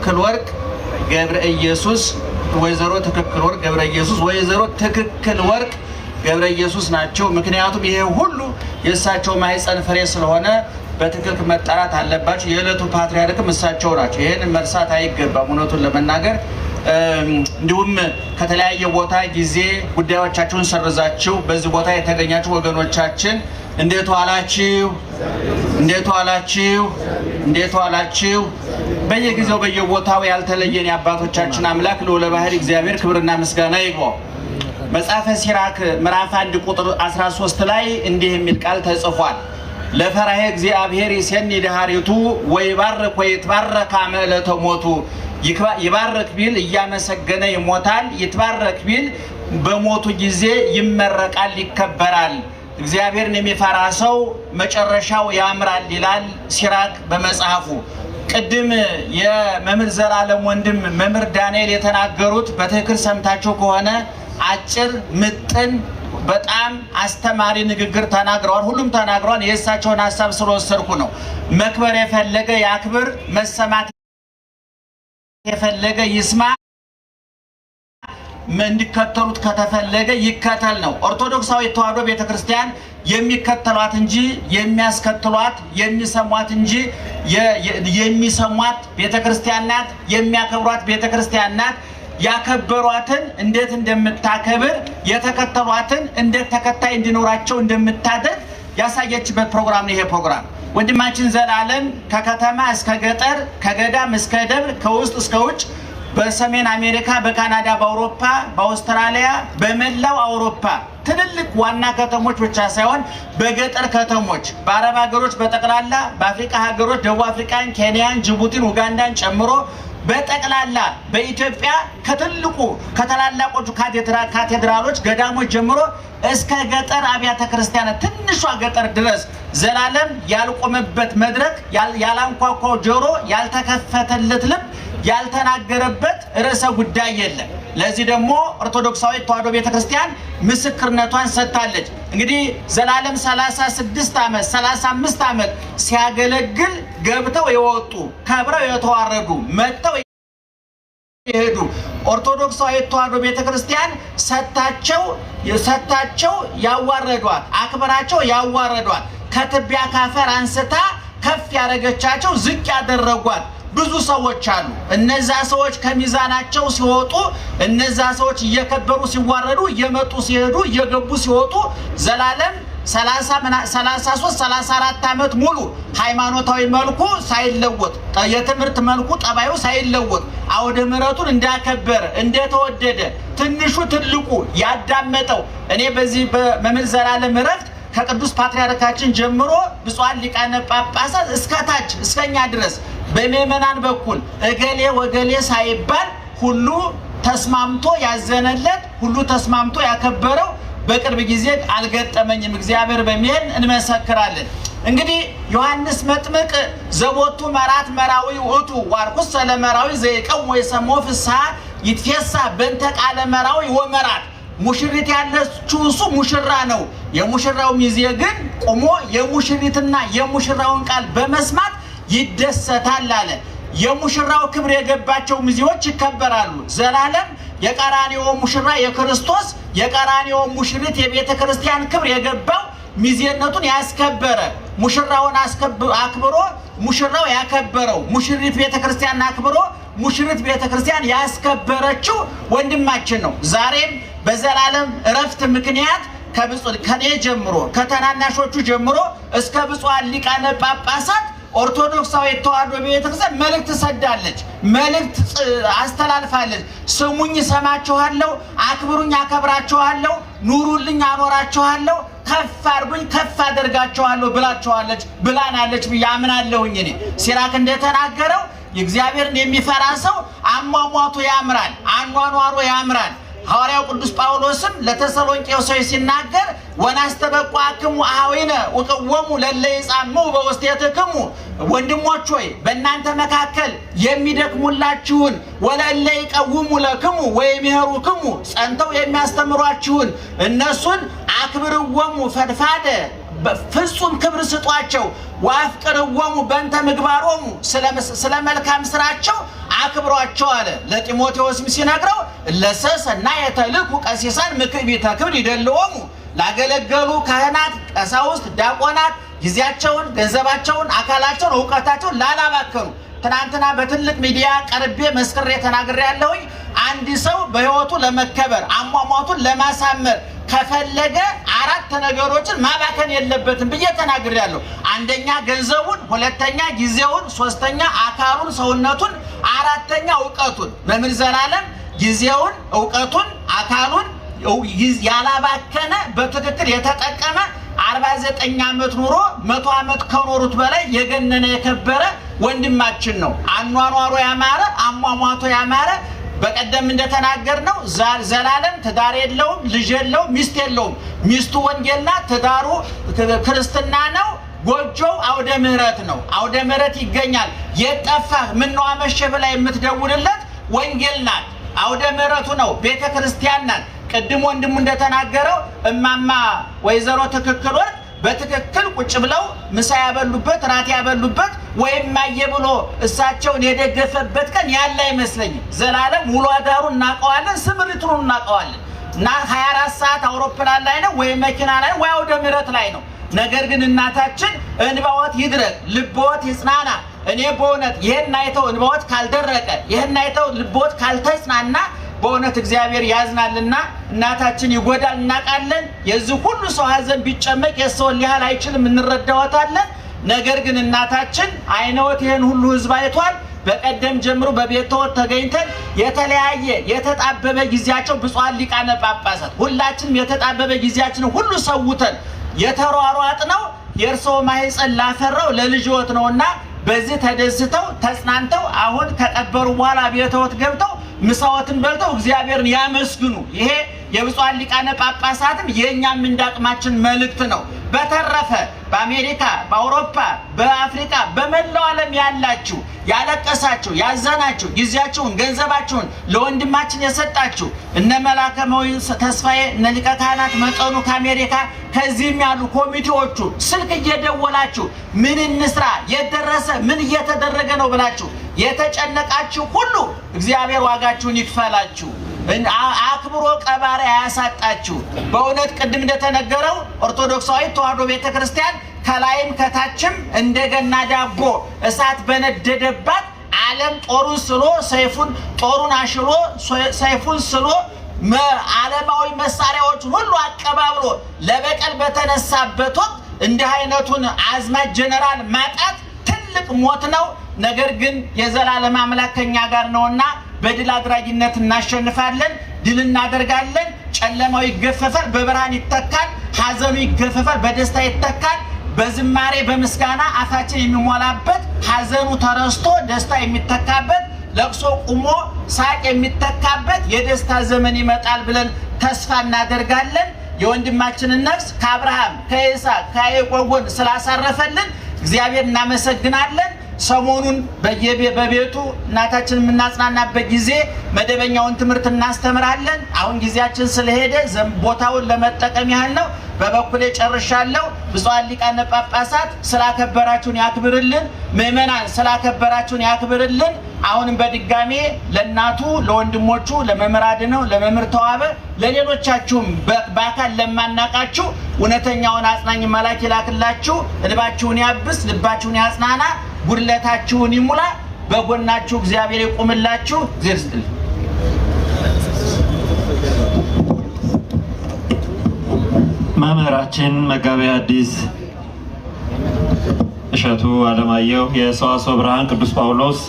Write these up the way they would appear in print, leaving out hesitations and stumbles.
ትክክል ወርቅ ገብረ ኢየሱስ ወይዘሮ ትክክል ወርቅ ገብረ ኢየሱስ ወይዘሮ ትክክል ወርቅ ገብረ ኢየሱስ ናቸው። ምክንያቱም ይሄ ሁሉ የእሳቸው ማህፀን ፍሬ ስለሆነ በትክክል መጣራት አለባቸው። የዕለቱ ፓትርያርክም እሳቸው ናቸው። ይሄን መርሳት አይገባም እውነቱን ለመናገር። እንዲሁም ከተለያየ ቦታ ጊዜ ጉዳዮቻችሁን ሰርዛችሁ በዚህ ቦታ የተገኛችሁ ወገኖቻችን እንዴት ዋላችሁ? እንዴት ዋላችሁ? እንዴት ዋላችሁ? በየጊዜው በየቦታው ያልተለየን የአባቶቻችን አምላክ ልዑለ ባሕርይ እግዚአብሔር ክብርና ምስጋና ይግባው። መጽሐፈ ሲራክ ምዕራፍ 1 ቁጥር 13 ላይ እንዲህ የሚል ቃል ተጽፏል። ለፈራሄ እግዚአብሔር ይሴኒ ድሃሪቱ ወይባርክ ወይትባረክ አመ ዕለተ ሞቱ። ይባርክ ቢል እያመሰገነ ይሞታል፣ ይትባረክ ቢል በሞቱ ጊዜ ይመረቃል፣ ይከበራል። እግዚአብሔርን የሚፈራ ሰው መጨረሻው ያምራል ይላል ሲራክ በመጽሐፉ። ቅድም የመምህር ዘላለም ወንድም መምህር ዳንኤል የተናገሩት በትክክል ሰምታችሁ ከሆነ አጭር ምጥን በጣም አስተማሪ ንግግር ተናግረዋል። ሁሉም ተናግረዋል። የእሳቸውን ሀሳብ ስለወሰድኩ ነው። መክበር የፈለገ ያክብር፣ መሰማት የፈለገ ይስማ፣ እንዲከተሉት ከተፈለገ ይከተል ነው። ኦርቶዶክሳዊ ተዋሕዶ ቤተክርስቲያን የሚከተሏት እንጂ የሚያስከትሏት የሚሰሟት እንጂ የሚሰሟት ቤተክርስቲያን ናት። የሚያከብሯት ቤተክርስቲያን ናት። ያከበሯትን እንዴት እንደምታከብር የተከተሏትን እንዴት ተከታይ እንዲኖራቸው እንደምታደርግ ያሳየችበት ፕሮግራም ነው ይሄ ፕሮግራም። ወንድማችን ዘላለም ከከተማ እስከ ገጠር ከገዳም እስከ ደብር ከውስጥ እስከ ውጭ በሰሜን አሜሪካ በካናዳ በአውሮፓ በአውስትራሊያ በመላው አውሮፓ ትልልቅ ዋና ከተሞች ብቻ ሳይሆን በገጠር ከተሞች በአረብ ሀገሮች በጠቅላላ በአፍሪካ ሀገሮች ደቡብ አፍሪካን፣ ኬንያን፣ ጅቡቲን፣ ኡጋንዳን ጨምሮ በጠቅላላ በኢትዮጵያ ከትልቁ ከታላላቆቹ ካቴድራሎች ገዳሞች ጀምሮ እስከ ገጠር አብያተ ክርስቲያናት ትንሿ ገጠር ድረስ ዘላለም ያልቆመበት መድረክ ያላንኳኳው ጆሮ ያልተከፈተለት ልብ ያልተናገረበት ርዕሰ ጉዳይ የለም። ለዚህ ደግሞ ኦርቶዶክሳዊ ተዋሕዶ ቤተክርስቲያን ምስክርነቷን ሰጥታለች። እንግዲህ ዘላለም 36 ዓመት 35 ዓመት ሲያገለግል ገብተው የወጡ ከብረው የተዋረዱ መጥተው የሄዱ ኦርቶዶክሳዊ ተዋሕዶ ቤተክርስቲያን ሰጣቸው ያዋረዷት፣ አክብራቸው ያዋረዷት፣ ከትቢያ ካፈር አንስታ ከፍ ያደረገቻቸው ዝቅ ያደረጓት ብዙ ሰዎች አሉ። እነዛ ሰዎች ከሚዛናቸው ሲወጡ፣ እነዛ ሰዎች እየከበሩ ሲዋረዱ፣ እየመጡ ሲሄዱ፣ እየገቡ ሲወጡ ዘላለም 33 34 ዓመት ሙሉ ሃይማኖታዊ መልኩ ሳይለወጥ የትምህርት መልኩ ጠባዩ ሳይለወጥ አውደ ምሕረቱን እንዳከበረ እንደተወደደ ትንሹ ትልቁ ያዳመጠው እኔ በዚህ በመምህር ዘላለም ዕረፍት ከቅዱስ ፓትርያርካችን ጀምሮ ብፁዓን ሊቃነ ጳጳሳት እስከታች እስከኛ ድረስ በምእመናን በኩል እገሌ ወገሌ ሳይባል ሁሉ ተስማምቶ ያዘነለት ሁሉ ተስማምቶ ያከበረው በቅርብ ጊዜ አልገጠመኝም። እግዚአብሔር በሚል እንመሰክራለን። እንግዲህ ዮሐንስ መጥምቅ ዘቦቱ መራት መራዊ ውእቱ ዋርኩስ ለመራዊ ዘይቀው ወይሰሞ ፍስሐ ይትፌሳ በእንተ ቃለ መራዊ ወመራት ሙሽሪት ያለችው እሱ ሙሽራ ነው። የሙሽራው ሚዜ ግን ቆሞ የሙሽሪትና የሙሽራውን ቃል በመስማት ይደሰታል አለ። የሙሽራው ክብር የገባቸው ሚዜዎች ይከበራሉ። ዘላለም የቀራንዮ ሙሽራ የክርስቶስ የቀራንዮ ሙሽሪት የቤተ ክርስቲያን ክብር የገባው ሚዜነቱን ያስከበረ ሙሽራውን አክብሮ ሙሽራው ያከበረው ሙሽሪት ቤተ ክርስቲያን አክብሮ ሙሽሪት ቤተ ክርስቲያን ያስከበረችው ወንድማችን ነው። ዛሬም በዘላለም ዕረፍት ምክንያት ከኔ ጀምሮ ከተናናሾቹ ጀምሮ እስከ ብፁዓን ሊቃነ ጳጳሳት ኦርቶዶክሳዊ ተዋሕዶ ቤተክርስቲያን መልእክት ሰዳለች፣ መልእክት አስተላልፋለች። ስሙኝ ሰማችኋለሁ፣ አክብሩኝ አከብራችኋለሁ፣ ኑሩልኝ አኖራችኋለሁ፣ ከፍ አድርጉኝ ከፍ አደርጋችኋለሁ ብላናለች ብዬ አምናለሁኝ። እኔ ሲራክ እንደተናገረው የእግዚአብሔርን የሚፈራ ሰው አሟሟቱ ያምራል፣ አኗኗሩ ያምራል። ሐዋርያው ቅዱስ ጳውሎስም ለተሰሎንቄው ሰው ሲናገር ወናስተበቋክሙ አኀዊነ ወቀወሙ ለለ ይጻሙ በውስቴትክሙ ወንድሞች ሆይ በእናንተ መካከል የሚደክሙላችሁን ወለለ ይቀውሙ ለክሙ ወይምህሩክሙ ጸንተው የሚያስተምሯችሁን እነሱን አክብርወሙ ፈድፋደ ፍጹም ክብር ስጧቸው። ወአፍቅርዎሙ በእንተ ምግባሮሙ ስለ መልካም ስራቸው አክብሯቸው አለ። ለጢሞቴዎስም ሲነግረው ለሰሰናየ ተልኩ ቀሲሳን ምክቢተ ክብር ይደልዎሙ ላገለገሉ ካህናት፣ ቀሳውስት፣ ዲያቆናት ጊዜያቸውን፣ ገንዘባቸውን፣ አካላቸውን፣ ዕውቀታቸውን ላላባከኑ ትናንትና በትልቅ ሚዲያ ቀርቤ መስክሬ ተናግሬያለሁኝ። አንድ ሰው በህይወቱ ለመከበር አሟሟቱን ለማሳመር ከፈለገ 4 ነገሮችን ማባከን የለበትም ብዬ ተናግሬያለሁ። አንደኛ ገንዘቡን፣ ሁለተኛ ጊዜውን፣ ሶስተኛ አካሉን ሰውነቱን፣ አራተኛ ዕውቀቱን። መምህር ዘላለም ጊዜውን፣ ዕውቀቱን፣ አካሉን ያላባከነ በትክክል የተጠቀመ 49 ዓመት ኑሮ 100 ዓመት ከኖሩት በላይ የገነነ የከበረ ወንድማችን ነው። አኗኗሩ ያማረ፣ አሟሟቱ ያማረ። በቀደም እንደተናገርነው ዘላለም ትዳር የለውም፣ ልጅ የለውም፣ ሚስት የለውም። ሚስቱ ወንጌል ናት፣ ትዳሩ ክርስትና ነው። ጎጆው አውደ ምህረት ነው። አውደ ምህረት ይገኛል። የጠፋህ ምነው አመሸ ብላ የምትደውልለት ወንጌል ናት። አውደ ምህረቱ ነው፣ ቤተ ክርስቲያን ናት። ቅድም ወንድሙ እንደተናገረው እማማ ወይዘሮ ትክክል ወርቅ በትክክል ቁጭ ብለው ምሳ ያበሉበት ራት ያበሉበት ወይም ማየ ብሎ እሳቸውን የደገፈበት ቀን ያለ አይመስለኝም። ዘላለም ሙሉ አዳሩን እናቀዋለን፣ ስምሪቱን እናቀዋለን። እና 24 ሰዓት አውሮፕላን ላይ ነው ወይ መኪና ላይ ወይ አውደ ምህረት ላይ ነው። ነገር ግን እናታችን እንባዎት ይድረቅ፣ ልቦት ይጽናና። እኔ በእውነት ይሄን አይተው እንባዎት ካልደረቀ፣ ይሄን አይተው ልቦት ካልተጽናና በእውነት እግዚአብሔር ያዝናልና እናታችን ይጎዳል እናቃለን። የዚህ ሁሉ ሰው ሀዘን ቢጨመቅ የሰው ሊያህል አይችልም፣ እንረዳዋታለን። ነገር ግን እናታችን አይነወት ይሄን ሁሉ ህዝብ አይቷል። በቀደም ጀምሮ በቤተወት ተገኝተን የተለያየ የተጣበበ ጊዜያቸው ብፁዓን ሊቃነ ጳጳሳት ሁላችንም የተጣበበ ጊዜያችንን ሁሉ ሰውተን የተሯሯጥ ነው የእርሶ ማህፀን ላፈራው ለልጅዎት ነውና በዚህ ተደስተው ተጽናንተው አሁን ከቀበሩ በኋላ ቤተወት ገብተው ምሳዎትን በልተው እግዚአብሔርን ያመስግኑ። ይሄ የብፁዓን ሊቃነ ጳጳሳትም የኛም እንዳቅማችን መልእክት ነው። በተረፈ በአሜሪካ፣ በአውሮፓ፣ በአፍሪካ በመላው ዓለም ያላችሁ ያለቀሳችሁ፣ ያዘናችሁ፣ ጊዜያችሁን ገንዘባችሁን ለወንድማችን የሰጣችሁ እነ መላከማዊ ተስፋዬ፣ እነ ሊቀ ካህናት መጠኑ ከአሜሪካ ከዚህም ያሉ ኮሚቴዎቹ ስልክ እየደወላችሁ ምን እንስራ፣ የደረሰ ምን እየተደረገ ነው ብላችሁ የተጨነቃችሁ ሁሉ እግዚአብሔር ዋጋችሁን ይክፈላችሁ። አክብሮ ቀባሪ አያሳጣችሁ። በእውነት ቅድም እንደተነገረው ኦርቶዶክሳዊ ተዋሕዶ ቤተክርስቲያን ከላይም ከታችም እንደገና ዳቦ እሳት በነደደባት ዓለም ጦሩን ስሎ ሰይፉን ጦሩን አሽሎ ሰይፉን ስሎ ዓለማዊ መሳሪያዎችን ሁሉ አቀባብሎ ለበቀል በተነሳበት ወቅት እንዲህ አይነቱን አዝማች ጀነራል ማጣት ትልቅ ሞት ነው። ነገር ግን የዘላለም አምላክ ከኛ ጋር ነውና በድል አድራጊነት እናሸንፋለን፣ ድል እናደርጋለን። ጨለማው ይገፈፋል፣ በብርሃን ይተካል። ሐዘኑ ይገፈፋል፣ በደስታ ይተካል። በዝማሬ በምስጋና አፋችን የሚሞላበት፣ ሐዘኑ ተረስቶ ደስታ የሚተካበት፣ ለቅሶ ቁሞ ሳቅ የሚተካበት የደስታ ዘመን ይመጣል ብለን ተስፋ እናደርጋለን። የወንድማችንን ነፍስ ከአብርሃም ከይስሐቅ ከያዕቆብ ጎን ስላሳረፈልን እግዚአብሔር እናመሰግናለን። ሰሞኑን በቤቱ እናታችን የምናጽናናበት ጊዜ መደበኛውን ትምህርት እናስተምራለን። አሁን ጊዜያችን ስለሄደ ቦታውን ለመጠቀም ያህል ነው። በበኩሌ ጨርሻለሁ። ብፁዓን ሊቃነ ጳጳሳት ስላከበራችሁን ያክብርልን። ምእመናን ስላከበራችሁን ያክብርልን። አሁንም በድጋሜ ለእናቱ ለወንድሞቹ ለመምህር አድነው ለመምህር ተዋበ ለሌሎቻችሁም በአካል ለማናቃችሁ እውነተኛውን አጽናኝ መልአክ ይላክላችሁ። እንባችሁን ያብስ፣ ልባችሁን ያጽናና፣ ጉድለታችሁን ይሙላ። በጎናችሁ እግዚአብሔር ይቁምላችሁ። እግዚአብሔር ይስጥልኝ። መምህራችን መጋቤ ሐዲስ እሸቱ አለማየሁ የሰዋስወ ብርሃን ቅዱስ ጳውሎስ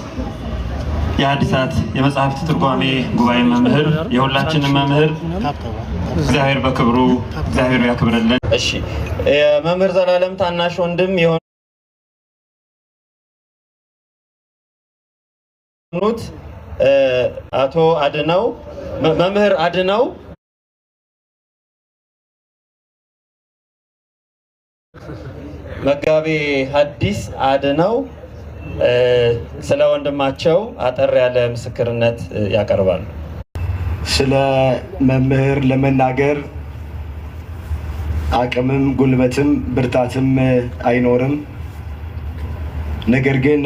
የሐዲሳት የመጽሐፍት ትርጓሜ ጉባኤ መምህር፣ የሁላችንም መምህር እግዚአብሔር በክብሩ እግዚአብሔር ያክብርልን። እሺ፣ የመምህር ዘላለም ታናሽ ወንድም የሆኑት አቶ አድነው መምህር አድነው መጋቤ ሐዲስ አድነው ስለ ወንድማቸው አጠር ያለ ምስክርነት ያቀርባሉ። ስለ መምህር ለመናገር አቅምም ጉልበትም ብርታትም አይኖርም። ነገር ግን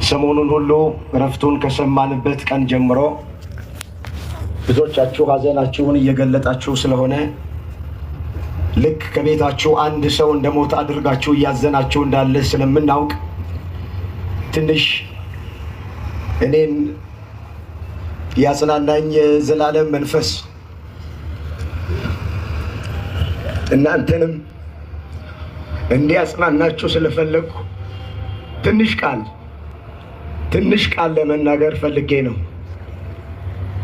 ሰሞኑን ሁሉ ረፍቱን ከሰማንበት ቀን ጀምሮ ብዙዎቻችሁ ሐዘናችሁን እየገለጣችሁ ስለሆነ ልክ ከቤታችሁ አንድ ሰው እንደሞተ አድርጋችሁ እያዘናችሁ እንዳለ ስለምናውቅ ትንሽ እኔን ያጽናናኝ የዘላለም መንፈስ እናንተንም እንዲያጽናናችሁ ስለፈለኩ ትንሽ ቃል ለመናገር ፈልጌ ነው።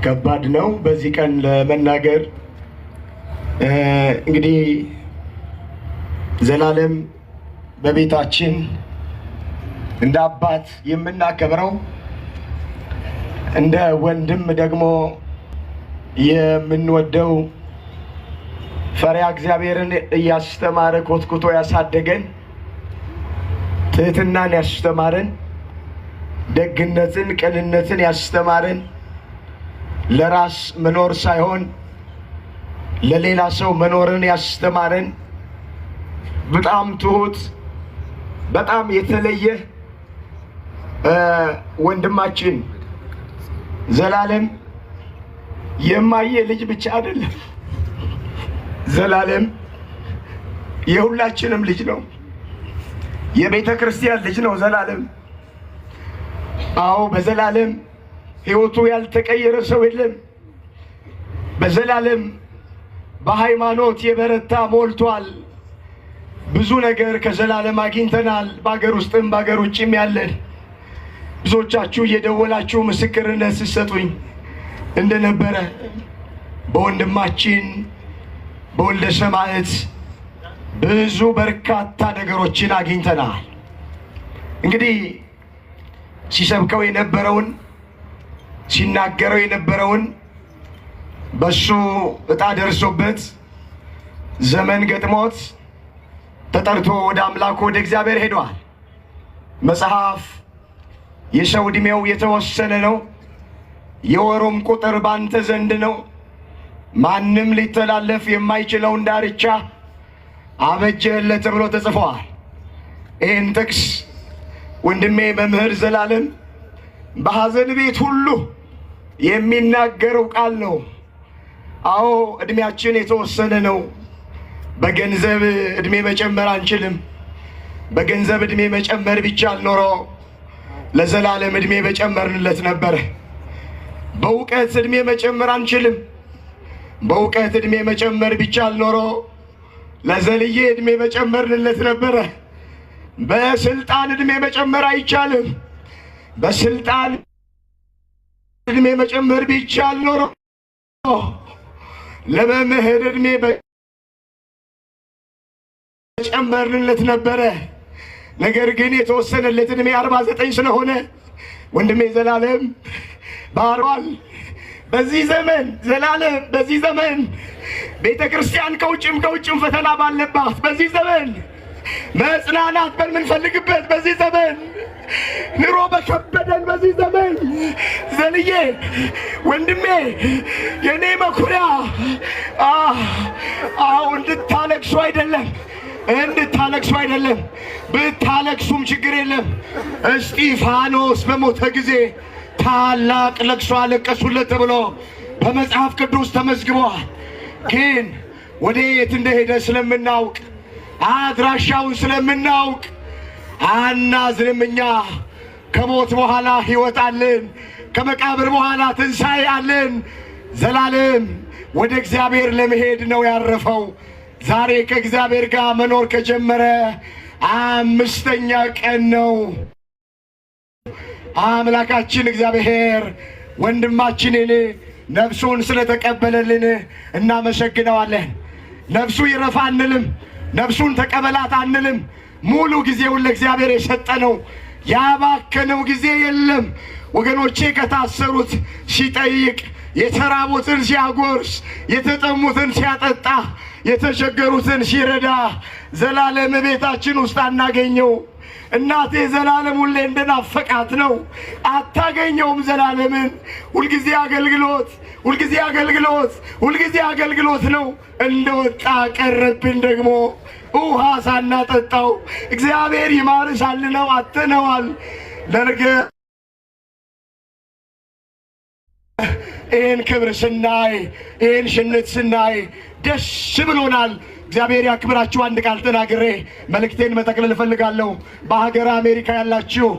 ከባድ ነው በዚህ ቀን ለመናገር። እንግዲህ ዘላለም በቤታችን እንደ አባት የምናከብረው እንደ ወንድም ደግሞ የምንወደው ፈሪሃ እግዚአብሔርን እያስተማረ ኮትኩቶ ያሳደገን፣ ትህትናን ያስተማረን፣ ደግነትን ቅንነትን ያስተማረን፣ ለራስ መኖር ሳይሆን ለሌላ ሰው መኖርን ያስተማረን በጣም ትሁት በጣም የተለየ ወንድማችን ዘላለም የማየ ልጅ ብቻ አይደለም። ዘላለም የሁላችንም ልጅ ነው። የቤተ ክርስቲያን ልጅ ነው ዘላለም። አዎ በዘላለም ሕይወቱ ያልተቀየረ ሰው የለም። በዘላለም በሃይማኖት የበረታ ሞልቷል። ብዙ ነገር ከዘላለም አግኝተናል። በአገር ውስጥም በአገር ውጭም ያለን ብዙዎቻችሁ እየደወላችሁ ምስክርነት ስትሰጡኝ እንደነበረ በወንድማችን በወልደ ሰማዕት ብዙ በርካታ ነገሮችን አግኝተናል። እንግዲህ ሲሰብከው የነበረውን ሲናገረው የነበረውን በሱ ዕጣ ደርሶበት ዘመን ገጥሞት ተጠርቶ ወደ አምላኩ ወደ እግዚአብሔር ሄዷል። መጽሐፍ የሰው ዕድሜው የተወሰነ ነው፣ የወሩም ቁጥር ባንተ ዘንድ ነው፣ ማንም ሊተላለፍ የማይችለውን ዳርቻ አበጀህለት ተብሎ ተጽፏል። ይህን ጥቅስ ወንድሜ መምህር ዘላለም በሐዘን ቤት ሁሉ የሚናገረው ቃል ነው። አዎ ዕድሜያችን የተወሰነ ነው። በገንዘብ ዕድሜ መጨመር አንችልም። በገንዘብ ዕድሜ መጨመር ቢቻል ኖሮ ለዘላለም ዕድሜ በጨመርንለት ነበረ። በእውቀት ዕድሜ መጨመር አንችልም። በእውቀት ዕድሜ መጨመር ቢቻል ኖሮ ለዘልዬ ዕድሜ መጨመርንለት ነበረ። በስልጣን ዕድሜ መጨመር አይቻልም። በስልጣን ዕድሜ መጨመር ቢቻል ኖሮ ለመምህር ዕድሜ መጨመርንለት ነበረ። ነገር ግን የተወሰነለት ዕድሜ 49 ስለሆነ ወንድሜ ዘላለም ባሯል። በዚህ ዘመን ዘላለም በዚህ ዘመን ቤተ ክርስቲያን ከውጭም ፈተና ባለባት በዚህ ዘመን መጽናናት በምንፈልግበት በዚህ ዘመን ኑሮ በከበደን በዚህ ዘመን ዘልዬ ወንድሜ የኔ መኩሪያ እንድታለቅሱ አይደለም ብታለቅሱም ችግር የለም። እስጢፋኖስ በሞተ ጊዜ ታላቅ ለቅሶ አለቀሱለት ተብሎ በመጽሐፍ ቅዱስ ተመዝግቧል። ግን ወዴት እንደሄደ ስለምናውቅ አድራሻውን ስለምናውቅ አናዝንም። እኛ ከሞት በኋላ ሕይወት አለን፣ ከመቃብር በኋላ ትንሣኤ አለን። ዘላለም ወደ እግዚአብሔር ለመሄድ ነው ያረፈው። ዛሬ ከእግዚአብሔር ጋር መኖር ከጀመረ 5ኛ ቀን ነው። አምላካችን እግዚአብሔር ወንድማችንን ነፍሱን ስለተቀበለልን እናመሰግነዋለን። ነፍሱ ይረፋ አንልም፣ ነፍሱን ተቀበላት አንልም። ሙሉ ጊዜውን ለእግዚአብሔር የሰጠ ነው። ያባከነው ጊዜ የለም። ወገኖቼ ከታሰሩት ሲጠይቅ፣ የተራቡትን ሲያጎርስ፣ የተጠሙትን ሲያጠጣ፣ የተቸገሩትን ሲረዳ ዘላለም ቤታችን ውስጥ አናገኘው። እናቴ ዘላለም ሁሌ እንደናፈቃት ነው። አታገኘውም ዘላለምን። ሁልጊዜ አገልግሎት፣ ሁልጊዜ አገልግሎት፣ ሁልጊዜ አገልግሎት ነው። እንደወጣ ቀረብን ደግሞ ውሃ ሳናጠጣው። እግዚአብሔር ይማርሻል ነው አጥነዋል። ለነገ ይህን ክብር ስናይ፣ ይህን ሽንት ስናይ ደስ ብሎናል። እግዚአብሔር ያክብራችሁ። አንድ ቃል ተናግሬ መልእክቴን መጠቅለል እፈልጋለሁ። በሀገር አሜሪካ ያላችሁ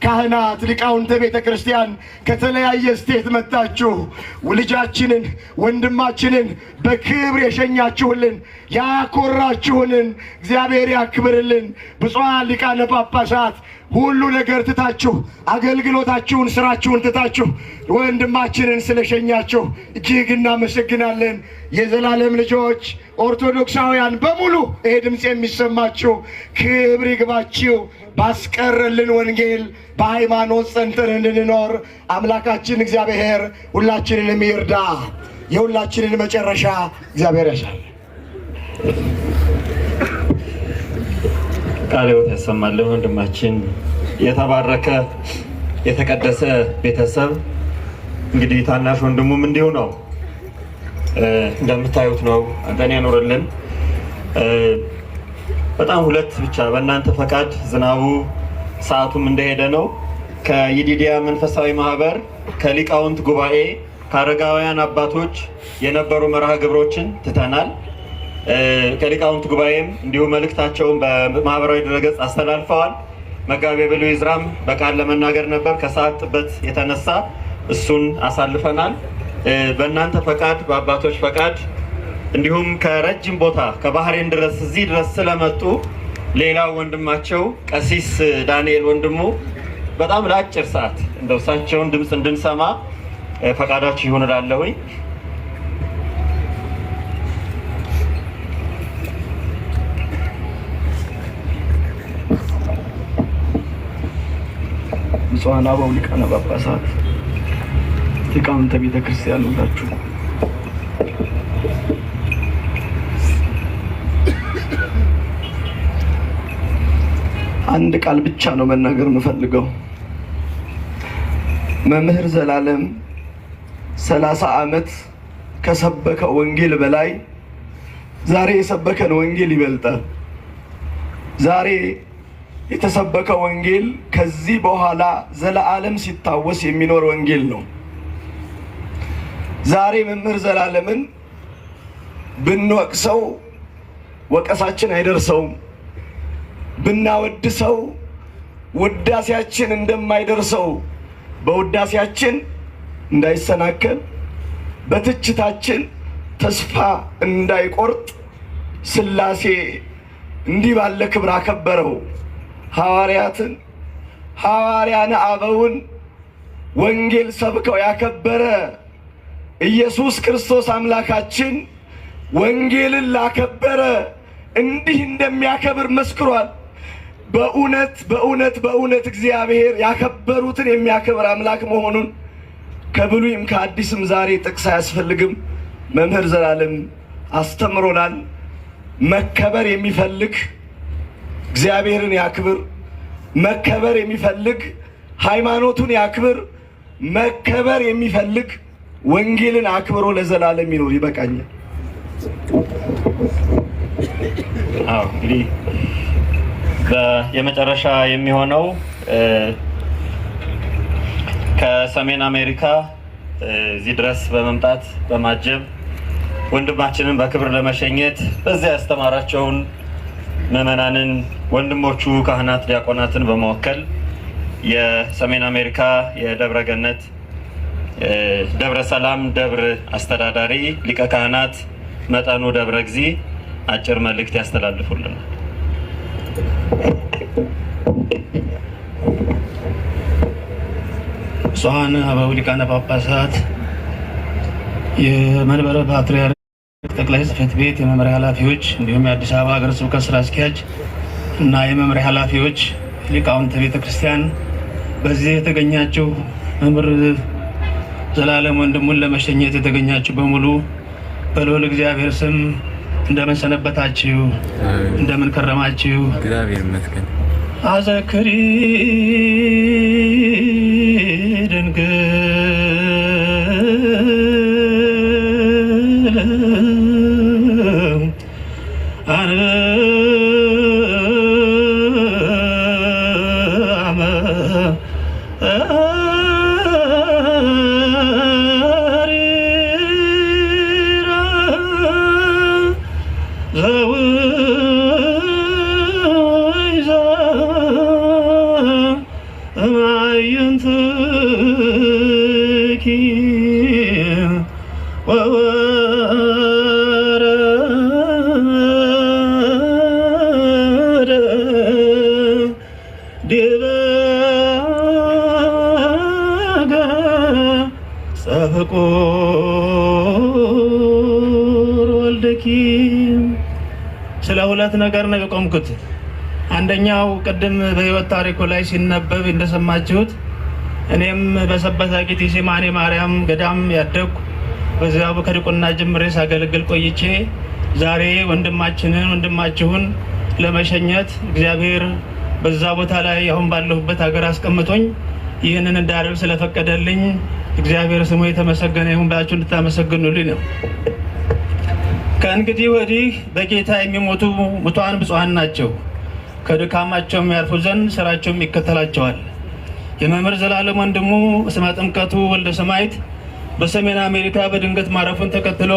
ካህናት፣ ሊቃውንተ ቤተ ክርስቲያን ከተለያየ ስቴት መጣችሁ ልጃችንን ወንድማችንን በክብር የሸኛችሁልን ያኮራችሁንን እግዚአብሔር ያክብርልን። ብፁዓን ሊቃነ ጳጳሳት ሁሉ ነገር ትታችሁ አገልግሎታችሁን ስራችሁን ትታችሁ ወንድማችንን ስለሸኛችሁ እጅግ እናመሰግናለን። የዘላለም ልጆች ኦርቶዶክሳውያን በሙሉ ይሄ ድምፅ የሚሰማችሁ ክብር ይግባችሁ። ባስቀረልን ወንጌል በሃይማኖት ጸንተን እንድንኖር አምላካችን እግዚአብሔር ሁላችንንም ይርዳ። የሁላችንን መጨረሻ እግዚአብሔር ያሻል። ቃለ ሕይወት ያሰማልን። ወንድማችን የተባረከ የተቀደሰ ቤተሰብ እንግዲህ ታናሽ ወንድሙም እንዲሁ ነው። እንደምታዩት ነው። አንተን ያኖርልን። በጣም ሁለት ብቻ በእናንተ ፈቃድ ዝናቡ ሰዓቱም እንደሄደ ነው። ከይዲዲያ መንፈሳዊ ማህበር ከሊቃውንት ጉባኤ ከአረጋውያን አባቶች የነበሩ መርሃ ግብሮችን ትተናል። ከሊቃውንት ጉባኤም እንዲሁ መልእክታቸውን በማህበራዊ ድረገጽ አስተላልፈዋል። መጋቤ ብሉይ ዕዝራም በቃል ለመናገር ነበር፣ ከሰዓት ጥበት የተነሳ እሱን አሳልፈናል። በእናንተ ፈቃድ በአባቶች ፈቃድ እንዲሁም ከረጅም ቦታ ከባህሬን ድረስ እዚህ ድረስ ስለመጡ ሌላው ወንድማቸው ቀሲስ ዳንኤል ወንድሙ በጣም ለአጭር ሰዓት እንደው እሳቸውን ድምፅ እንድንሰማ ፈቃዳችሁ ይሁን እላለሁኝ። ብፁዓን አበው ሊቃነ ጳጳሳት፣ ሊቃውንተ ቤተ ክርስቲያን ሁላችሁ አንድ ቃል ብቻ ነው መናገር የምፈልገው። መምህር ዘላለም 30 ዓመት ከሰበከው ወንጌል በላይ ዛሬ የሰበከን ወንጌል ይበልጣል። ዛሬ የተሰበከው ወንጌል ከዚህ በኋላ ዘለዓለም ሲታወስ የሚኖር ወንጌል ነው። ዛሬ መምህር ዘላለምን ብንወቅሰው ወቀሳችን አይደርሰውም፣ ብናወድሰው ውዳሴያችን እንደማይደርሰው፣ በውዳሴያችን እንዳይሰናከል፣ በትችታችን ተስፋ እንዳይቆርጥ ሥላሴ እንዲህ ባለ ክብር አከበረው። ሐዋርያትን ሐዋርያነ አበውን ወንጌል ሰብከው ያከበረ ኢየሱስ ክርስቶስ አምላካችን ወንጌልን ላከበረ እንዲህ እንደሚያከብር መስክሯል። በእውነት በእውነት በእውነት እግዚአብሔር ያከበሩትን የሚያከብር አምላክ መሆኑን ከብሉይም ከአዲስም ዛሬ ጥቅስ አያስፈልግም። መምህር ዘላለም አስተምሮናል። መከበር የሚፈልግ እግዚአብሔርን ያክብር፣ መከበር የሚፈልግ ሃይማኖቱን ያክብር፣ መከበር የሚፈልግ ወንጌልን አክብሮ ለዘላለም ይኖር። ይበቃኛል። እንግዲህ የመጨረሻ የሚሆነው ከሰሜን አሜሪካ እዚህ ድረስ በመምጣት በማጀብ ወንድማችንን በክብር ለመሸኘት በዚያ ያስተማራቸውን ምዕመናንን ወንድሞቹ ካህናት፣ ዲያቆናትን በመወከል የሰሜን አሜሪካ የደብረ ገነት ደብረ ሰላም ደብር አስተዳዳሪ ሊቀ ካህናት መጠኑ ደብረ እግዚ አጭር መልእክት ያስተላልፉልናል። ብፁዓን አበው ሊቃነ ጳጳሳት፣ የመንበረ ፓትርያርክ ጠቅላይ ጽሕፈት ቤት የመምሪያ ኃላፊዎች፣ እንዲሁም የአዲስ አበባ ሀገረ ስብከት ስራ አስኪያጅ እና የመምሪያ ኃላፊዎች፣ ሊቃውንተ ቤተ ክርስቲያን፣ በዚህ የተገኛችሁ መምህር ዘላለም ወንድሙን ለመሸኘት የተገኛችሁ በሙሉ በልዑል እግዚአብሔር ስም እንደምን ሰነበታችሁ? እንደምን ከረማችሁ? እግዚአብሔር ይመስገን። አዘክሪ ድንግል አነ ስለ ሁለት ነገር ነው የቆምኩት። አንደኛው ቅድም በህይወት ታሪኩ ላይ ሲነበብ እንደሰማችሁት እኔም በሰበታ ጌቴሴማኒ ማርያም ገዳም ያደግኩ በዚያው ከዲቁና ጀምሬ ሳገለግል ቆይቼ ዛሬ ወንድማችሁን ለመሸኘት እግዚአብሔር በዛ ቦታ ላይ አሁን ባለሁበት ሀገር አስቀምጦኝ ይህንን እንዳደርግ ስለፈቀደልኝ እግዚአብሔር ስሙ የተመሰገነ ይሁን ብላችሁ እንድታመሰግኑልኝ ነው። ከእንግዲህ ወዲህ በጌታ የሚሞቱ ሙታን ብፁዓን ናቸው፣ ከድካማቸው የሚያርፉ ዘንድ ስራቸውም ይከተላቸዋል። የመምህር ዘላለም ወንድሙ ስመ ጥምቀቱ ወልደ ሰማዕት በሰሜን አሜሪካ በድንገት ማረፉን ተከትሎ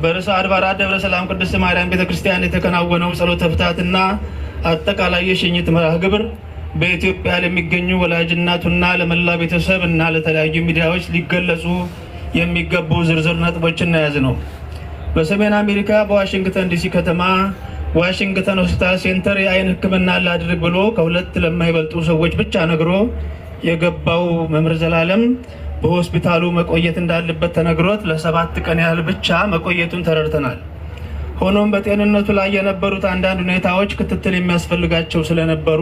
በርዕሰ አድባራት ደብረ ሰላም ቅድስት ማርያም ቤተክርስቲያን የተከናወነው ጸሎተ ፍትሐትና አጠቃላይ የሽኝት መርሃ ግብር በኢትዮጵያ ለሚገኙ ወላጅ እናቱና ለመላ ቤተሰብ እና ለተለያዩ ሚዲያዎች ሊገለጹ የሚገቡ ዝርዝር ነጥቦችን የያዘ ነው። በሰሜን አሜሪካ በዋሽንግተን ዲሲ ከተማ ዋሽንግተን ሆስፒታል ሴንተር የአይን ሕክምና ላድርግ ብሎ ከሁለት ለማይበልጡ ሰዎች ብቻ ነግሮ የገባው መምህር ዘላለም በሆስፒታሉ መቆየት እንዳለበት ተነግሮት ለ7 ቀን ያህል ብቻ መቆየቱን ተረድተናል። ሆኖም በጤንነቱ ላይ የነበሩት አንዳንድ ሁኔታዎች ክትትል የሚያስፈልጋቸው ስለነበሩ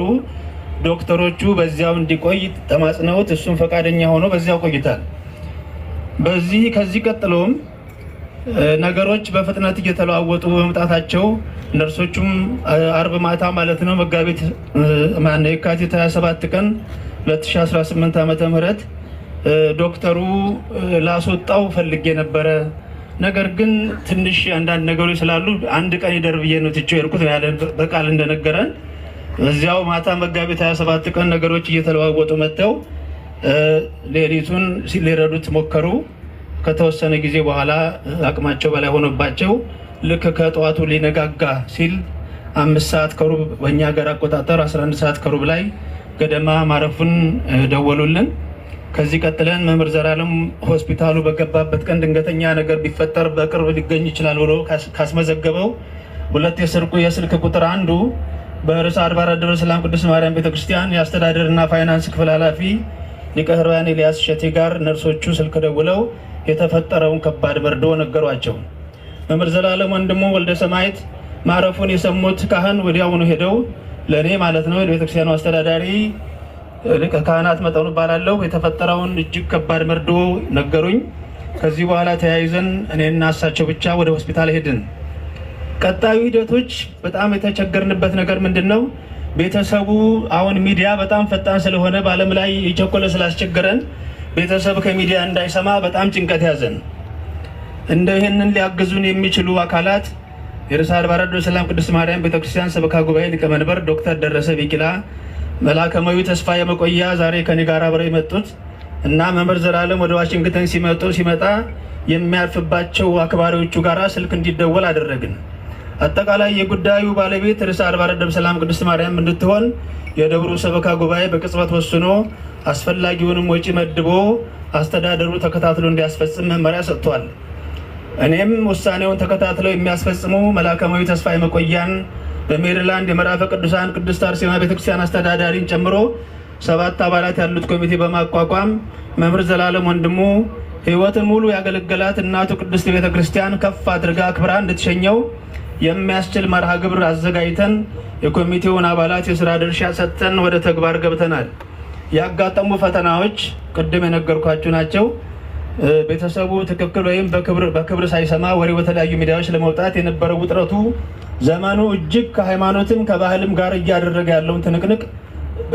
ዶክተሮቹ በዚያው እንዲቆይ ተማጽነውት እሱም ፈቃደኛ ሆኖ በዚያው ቆይቷል። ከዚህ ቀጥሎም ነገሮች በፍጥነት እየተለዋወጡ በመምጣታቸው ነርሶቹም አርብ ማታ ማለት ነው መጋቢት የካቲት 27 ቀን 2018 ዓመተ ምህረት ዶክተሩ ላስወጣው ፈልጌ ነበረ፣ ነገር ግን ትንሽ አንዳንድ ነገሮች ስላሉ አንድ ቀን ይደርብዬ ነው ትቼው የሄድኩት ያለ በቃል እንደነገረን እዚያው ማታ መጋቢት 27 ቀን ነገሮች እየተለዋወጡ መጥተው ሌሊቱን ሊረዱት ሞከሩ። ከተወሰነ ጊዜ በኋላ አቅማቸው በላይ ሆኖባቸው ልክ ከጠዋቱ ሊነጋጋ ሲል 5 ሰዓት ከሩብ በእኛ ሀገር አቆጣጠር 11 ሰዓት ከሩብ ላይ ገደማ ማረፉን ደወሉልን። ከዚህ ቀጥለን መምህር ዘላለም ሆስፒታሉ በገባበት ቀን ድንገተኛ ነገር ቢፈጠር በቅርብ ሊገኝ ይችላል ብሎ ካስመዘገበው 2 የስልክ ቁጥር አንዱ በርዕሰ አድባራት ደብረ ሰላም ቅድስት ማርያም ቤተክርስቲያን የአስተዳደርና ፋይናንስ ክፍል ኃላፊ ሊቀ ሕሩያን ኤልያስ እሸቴ ጋር ነርሶቹ ስልክ ደውለው የተፈጠረውን ከባድ መርዶ ነገሯቸው። መምህር ዘላለም ወንድሙ ወልደ ሰማዕት ማረፉን የሰሙት ካህን ወዲያውኑ ሄደው ለእኔ ማለት ነው የቤተክርስቲያኑ አስተዳዳሪ ሊቀ ካህናት መጠኑ ባላለው የተፈጠረውን እጅግ ከባድ መርዶ ነገሩኝ። ከዚህ በኋላ ተያይዘን እኔና እሳቸው ብቻ ወደ ሆስፒታል ሄድን። ቀጣዩ ሂደቶች በጣም የተቸገርንበት ነገር ምንድን ነው? ቤተሰቡ አሁን ሚዲያ በጣም ፈጣን ስለሆነ በዓለም ላይ የቸኮለ ስላስቸገረን ቤተሰብ ከሚዲያ እንዳይሰማ በጣም ጭንቀት ያዘን። ይህንን ሊያግዙን የሚችሉ አካላት የርዕሰ አድባራት ደብረ ሰላም ቅድስት ማርያም ቤተክርስቲያን ሰበካ ጉባኤ ሊቀመንበር ዶክተር ደረሰ ቢቂላ፣ መላከማዊ ተስፋ የመቆያ ዛሬ ከኔ ጋር አብረው የመጡት እና መምህር ዘላለም ወደ ዋሽንግተን ሲመጣ የሚያርፍባቸው አክባሪዎቹ ጋር ስልክ እንዲደወል አደረግን። አጠቃላይ የጉዳዩ ባለቤት ርዕሰ አድባራት ደብረ ሰላም ቅድስት ማርያም እንድትሆን የደብሩ ሰበካ ጉባኤ በቅጽበት ወስኖ አስፈላጊውንም ወጪ መድቦ አስተዳደሩ ተከታትሎ እንዲያስፈጽም መመሪያ ሰጥቷል። እኔም ውሳኔውን ተከታትለው የሚያስፈጽሙ መላከማዊ ተስፋ የመቆያን በሜሪላንድ የምዕራፈ ቅዱሳን ቅድስት አርሴማ ቤተክርስቲያን አስተዳዳሪን ጨምሮ 7 አባላት ያሉት ኮሚቴ በማቋቋም መምህር ዘላለም ወንድሙ ሕይወትን ሙሉ ያገለገላት እናቱ ቅድስት ቤተክርስቲያን ከፍ አድርጋ አክብራ እንድትሸኘው የሚያስችል መርሃ ግብር አዘጋጅተን የኮሚቴውን አባላት የስራ ድርሻ ሰጥተን ወደ ተግባር ገብተናል። ያጋጠሙ ፈተናዎች ቅድም የነገርኳችሁ ናቸው። ቤተሰቡ ትክክል ወይም በክብር ሳይሰማ ወሬ በተለያዩ ሚዲያዎች ለመውጣት የነበረው ውጥረቱ ዘመኑ እጅግ ከሃይማኖትም ከባህልም ጋር እያደረገ ያለውን ትንቅንቅ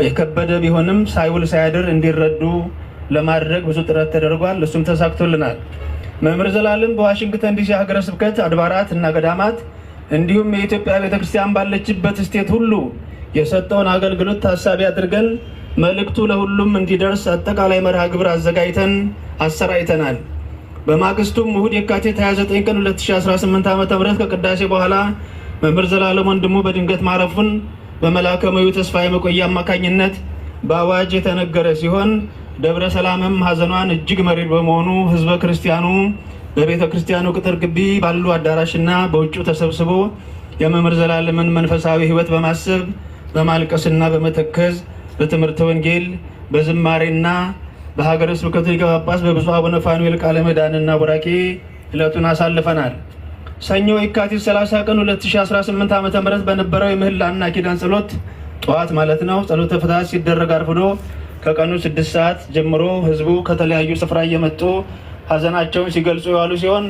የከበደ ቢሆንም ሳይውል ሳያድር እንዲረዱ ለማድረግ ብዙ ጥረት ተደርጓል። እሱም ተሳክቶልናል። መምህር ዘላለም በዋሽንግተን ዲሲ ሀገረ ስብከት አድባራት እና ገዳማት እንዲሁም የኢትዮጵያ ቤተክርስቲያን ባለችበት ስቴት ሁሉ የሰጠውን አገልግሎት ታሳቢ አድርገን መልእክቱ ለሁሉም እንዲደርስ አጠቃላይ መርሃ ግብር አዘጋጅተን አሰራይተናል። በማግስቱም እሁድ የካቲት 29 ቀን 2018 ዓ.ም ከቅዳሴ በኋላ መምህር ዘላለም ወንድሙ በድንገት ማረፉን በመላከማዊ ተስፋዬ መቆያ አማካኝነት በአዋጅ የተነገረ ሲሆን ደብረ ሰላምም ሀዘኗን እጅግ መሪር በመሆኑ ህዝበ ክርስቲያኑ በቤተ ክርስቲያኑ ቅጥር ግቢ ባሉ አዳራሽና በውጭው ተሰብስቦ የመምህር ዘላለምን መንፈሳዊ ህይወት በማሰብ በማልቀስና በመተከዝ በትምህርተ ወንጌል በዝማሬና በሀገረ ስብከቱ ሊቀ ጳጳስ በብፁዕ አቡነ ፋኑኤል ቃለ ምዕዳንና ቡራኬ ዕለቱን አሳልፈናል። ሰኞ የካቲት 30 ቀን 2018 ዓ.ም በነበረው የምህላና ኪዳን ጸሎት ጠዋት ማለት ነው ጸሎተ ፍትሐት ሲደረግ አርፍዶ ከቀኑ 6 ሰዓት ጀምሮ ህዝቡ ከተለያዩ ስፍራ እየመጡ ሀዘናቸውን ሲገልጹ የዋሉ ሲሆን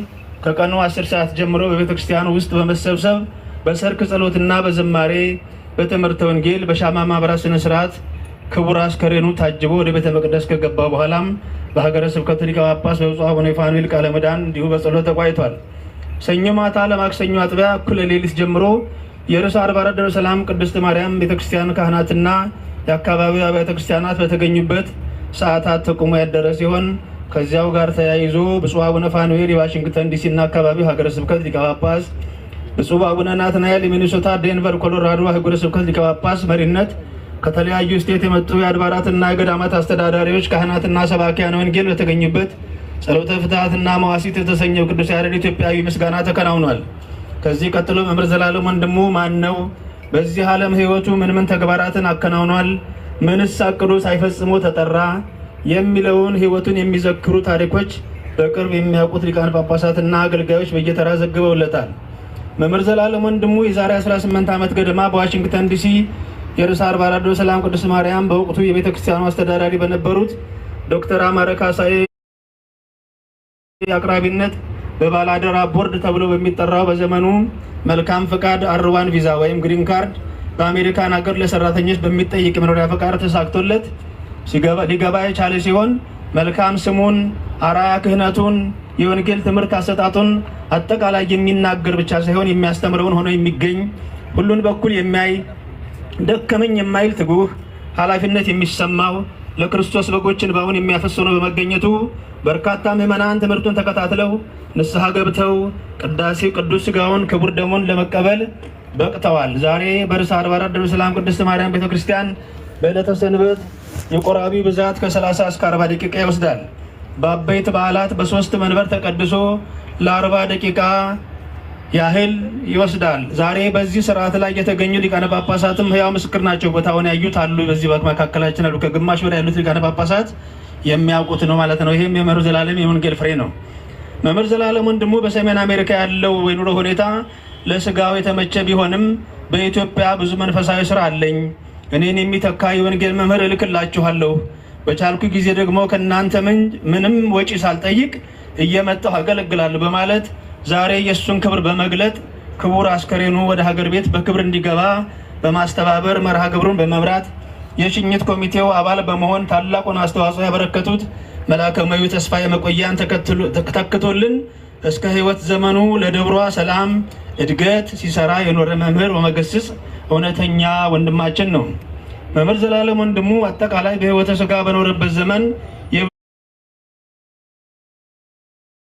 ከቀኑ 10 ሰዓት ጀምሮ በቤተ ክርስቲያኑ ውስጥ በመሰብሰብ በሰርክ ጸሎትና በዝማሬ በትምህርተ ወንጌል በሻማ ማብራት ስነ ስርዓት ክቡር አስከሬኑ ታጅቦ ወደ ቤተ መቅደስ ከገባ በኋላም በሀገረ ስብከቱ ሊቀ ጳጳስ በብፁዕ አቡነ ፋኑኤል ቃለ ምዕዳን እንዲሁ በጸሎት ተቋይቷል። ሰኞ ማታ ለማክሰኞ አጥቢያ እኩለ ሌሊት ጀምሮ የርዕሰ አድባራት ደብረ ሰላም ቅድስት ማርያም ቤተክርስቲያን ካህናትና የአካባቢው አብያተ ክርስቲያናት በተገኙበት ሰዓታት ተቆሞ ያደረ ሲሆን ከዚያው ጋር ተያይዞ ብፁዕ አቡነ ፋኑኤል የዋሽንግተን ዲሲና አካባቢው ሀገረ ስብከት ሊቀ ጳጳስ፣ ብፁዕ አቡነ ናትናኤል የሚኒሶታ ዴንቨር ኮሎራዶ ሀገረ ስብከት ሊቀ ጳጳስ መሪነት ከተለያዩ ስቴት የመጡ የአድባራትና የገዳማት አስተዳዳሪዎች፣ ካህናትና ሰባኪያነ ወንጌል በተገኙበት ጸሎተ ፍትሐትና መዋሲት የተሰኘው ቅዱስ ያሬድ ኢትዮጵያዊ ምስጋና ተከናውኗል። ከዚህ ቀጥሎ መምህር ዘላለም ወንድሙ ማን ነው? በዚህ ዓለም ህይወቱ ምን ተግባራትን አከናውኗል? ምንስ አቅዶ ሳይፈጽሞ ተጠራ? የሚለውን ህይወቱን የሚዘክሩ ታሪኮች በቅርብ የሚያውቁት ሊቃነ ጳጳሳትና አገልጋዮች በየተራ ዘግበውለታል። መምህር ዘላለም ወንድሙ የዛሬ 18 ዓመት ገደማ በዋሽንግተን ዲሲ የርዕሰ አድባራት ደብረ ሰላም ቅድስት ማርያም በወቅቱ የቤተ ክርስቲያኑ አስተዳዳሪ በነበሩት ዶክተር አማረ ካሳዬ አቅራቢነት በባላደራ ቦርድ ተብሎ በሚጠራው በዘመኑ መልካም ፈቃድ አርዋን ቪዛ ወይም ግሪን ካርድ በአሜሪካን ሀገር ለሰራተኞች በሚጠይቅ መኖሪያ ፈቃድ ተሳክቶለት ሊገባ የቻለ ሲሆን መልካም ስሙን፣ አራያ ክህነቱን፣ የወንጌል ትምህርት አሰጣጡን አጠቃላይ የሚናገር ብቻ ሳይሆን የሚያስተምረውን ሆኖ የሚገኝ ሁሉን በኩል የሚያይ ደከመኝ የማይል ትጉህ ኃላፊነት የሚሰማው ለክርስቶስ በጎችን ባውን የሚያፈስ ሆኖ በመገኘቱ በርካታ ምዕመናን ትምህርቱን ተከታትለው ንስሐ ገብተው ቅዱስ ሥጋውን ክቡር ደሙን ለመቀበል በቅተዋል። ዛሬ በርዕሰ አድባራት ደብረ ሰላም ቅድስት ማርያም ቤተክርስቲያን በዕለተ ሰንበት የቆራቢ ብዛት ከ30 እስከ 40 ደቂቃ ይወስዳል። በአበይት በዓላት በ3 መንበር ተቀድሶ ለ40 ደቂቃ ያህል ይወስዳል። ዛሬ በዚህ ስርዓት ላይ የተገኙ ሊቃነ ጳጳሳትም ህያው ምስክር ናቸው። ቦታውን ያዩት አሉ። በዚህ መካከላችን አሉ። ከግማሽ በላይ ያሉት ሊቃነ ጳጳሳት የሚያውቁት ነው ማለት ነው። ይህም የመምህር ዘላለም የወንጌል ፍሬ ነው። መምህር ዘላለም ወንድሙ በሰሜን አሜሪካ ያለው የኑሮ ሁኔታ ለስጋው የተመቸ ቢሆንም በኢትዮጵያ ብዙ መንፈሳዊ ስራ አለኝ፣ እኔን የሚተካ የወንጌል መምህር እልክላችኋለሁ፣ በቻልኩ ጊዜ ደግሞ ከእናንተ ምንም ወጪ ሳልጠይቅ እየመጣሁ አገለግላለሁ በማለት ዛሬ የእሱን ክብር በመግለጥ ክቡር አስከሬኑ ወደ ሀገር ቤት በክብር እንዲገባ በማስተባበር መርሃ ግብሩን በመምራት የሽኝት ኮሚቴው አባል በመሆን ታላቁን አስተዋጽኦ ያበረከቱት መላከማዊ ተስፋዬ መቆያን ተክቶልን እስከ ህይወት ዘመኑ ለደብሯ ሰላም እድገት ሲሰራ የኖረ መምህር ወመገስጽ እውነተኛ ወንድማችን ነው። መምህር ዘላለም ወንድሙ አጠቃላይ በህይወተ ሥጋ በኖረበት ዘመን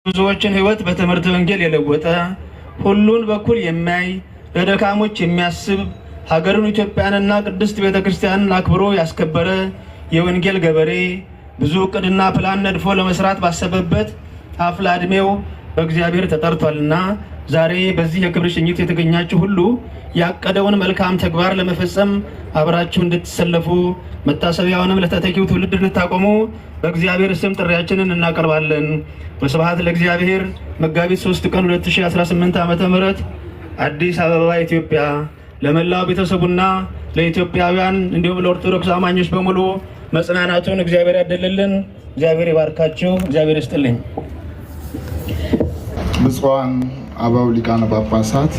ብዙዎችን ህይወት በትምህርት ወንጌል የለወጠ ሁሉን በኩል የሚያይ ለደካሞች የሚያስብ ሀገሩን ኢትዮጵያንና ቅድስት ቤተክርስቲያንን አክብሮ ያስከበረ የወንጌል ገበሬ ብዙ እቅድና ፕላን ነድፎ ለመስራት ባሰበበት አፍላ ዕድሜው በእግዚአብሔር ተጠርቷልና ዛሬ በዚህ የክብር ሽኝት የተገኛችሁ ሁሉ ያቀደውን መልካም ተግባር ለመፈጸም አብራችሁ እንድትሰለፉ መታሰቢያውንም ለተተኪው ትውልድ እንድታቆሙ በእግዚአብሔር ስም ጥሪያችንን እናቀርባለን። ወስብሐት ለእግዚአብሔር። መጋቢት 3 ቀን 2018 ዓ.ም አዲስ አበባ ኢትዮጵያ። ለመላው ቤተሰቡና ለኢትዮጵያውያን እንዲሁም ለኦርቶዶክስ አማኞች በሙሉ መጽናናቱን እግዚአብሔር ያደልልን። እግዚአብሔር ይባርካችሁ። እግዚአብሔር ይስጥልኝ። ብፁዓን አበው ሊቃነ ጳጳሳት፣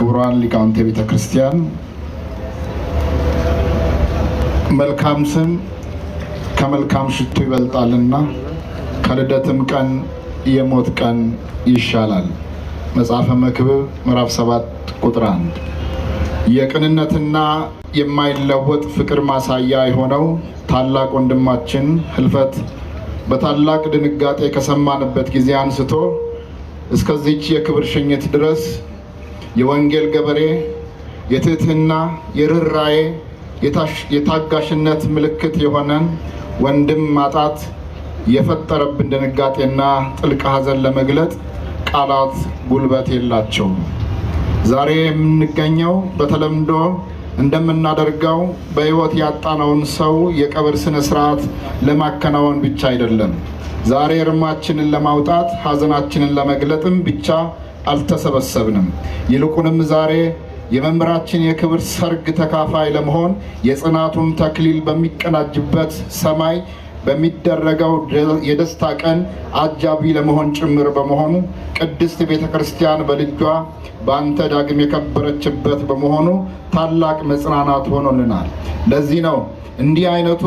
ክቡራን ሊቃውንተ ቤተ ክርስቲያን፣ መልካም ስም ከመልካም ሽቱ ይበልጣልና ከልደትም ቀን የሞት ቀን ይሻላል። መጽሐፈ መክብብ ምዕራፍ 7 ቁጥር 1። የቅንነትና የማይለወጥ ፍቅር ማሳያ የሆነው ታላቅ ወንድማችን ህልፈት በታላቅ ድንጋጤ ከሰማንበት ጊዜ አንስቶ እስከዚች የክብር ሽኝት ድረስ የወንጌል ገበሬ፣ የትህትና፣ የርኅራኄ፣ የታጋሽነት ምልክት የሆነን ወንድም ማጣት የፈጠረብን ድንጋጤና ጥልቅ ሐዘን ለመግለጥ ቃላት ጉልበት የላቸውም። ዛሬ የምንገኘው በተለምዶ እንደምናደርገው በሕይወት ያጣነውን ሰው የቀብር ስነ ስርዓት ለማከናወን ብቻ አይደለም። ዛሬ እርማችንን ለማውጣት ሐዘናችንን ለመግለጥም ብቻ አልተሰበሰብንም። ይልቁንም ዛሬ የመምህራችን የክብር ሰርግ ተካፋይ ለመሆን የጽናቱን ተክሊል በሚቀናጅበት ሰማይ በሚደረገው የደስታ ቀን አጃቢ ለመሆን ጭምር በመሆኑ ቅድስት ቤተ ክርስቲያን በልጇ በአንተ ዳግም የከበረችበት በመሆኑ ታላቅ መጽናናት ሆኖልናል። ለዚህ ነው እንዲህ አይነቱ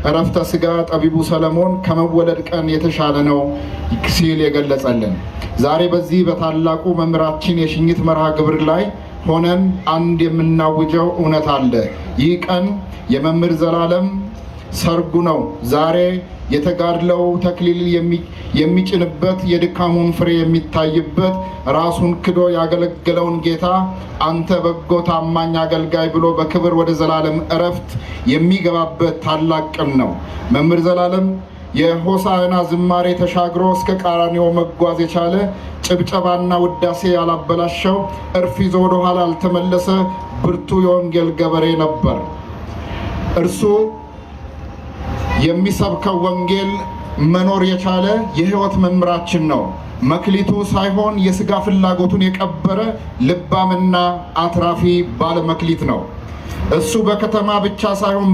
እረፍተ ሥጋ ጠቢቡ ሰለሞን ከመወለድ ቀን የተሻለ ነው ሲል የገለጸልን። ዛሬ በዚህ በታላቁ መምህራችን የሽኝት መርሃ ግብር ላይ ሆነን አንድ የምናውጀው እውነት አለ። ይህ ቀን የመምህር ዘላለም ሰርጉ ነው። ዛሬ የተጋድለው ተክሊል የሚጭንበት፣ የድካሙን ፍሬ የሚታይበት፣ ራሱን ክዶ ያገለገለውን ጌታ አንተ በጎ ታማኝ አገልጋይ ብሎ በክብር ወደ ዘላለም እረፍት የሚገባበት ታላቅ ቀን ነው። መምህር ዘላለም የሆሳዕና ዝማሬ ተሻግሮ እስከ ቀራንዮ መጓዝ የቻለ፣ ጭብጨባና ውዳሴ ያላበላሸው፣ እርፍ ይዞ ወደ ኋላ ያልተመለሰ ብርቱ የወንጌል ገበሬ ነበር። እርሱ የሚሰብከው ወንጌል መኖር የቻለ የሕይወት መምህራችን ነው። መክሊቱ ሳይሆን የሥጋ ፍላጎቱን የቀበረ ልባምና አትራፊ ባለ መክሊት ነው። እሱ በከተማ ብቻ ሳይሆን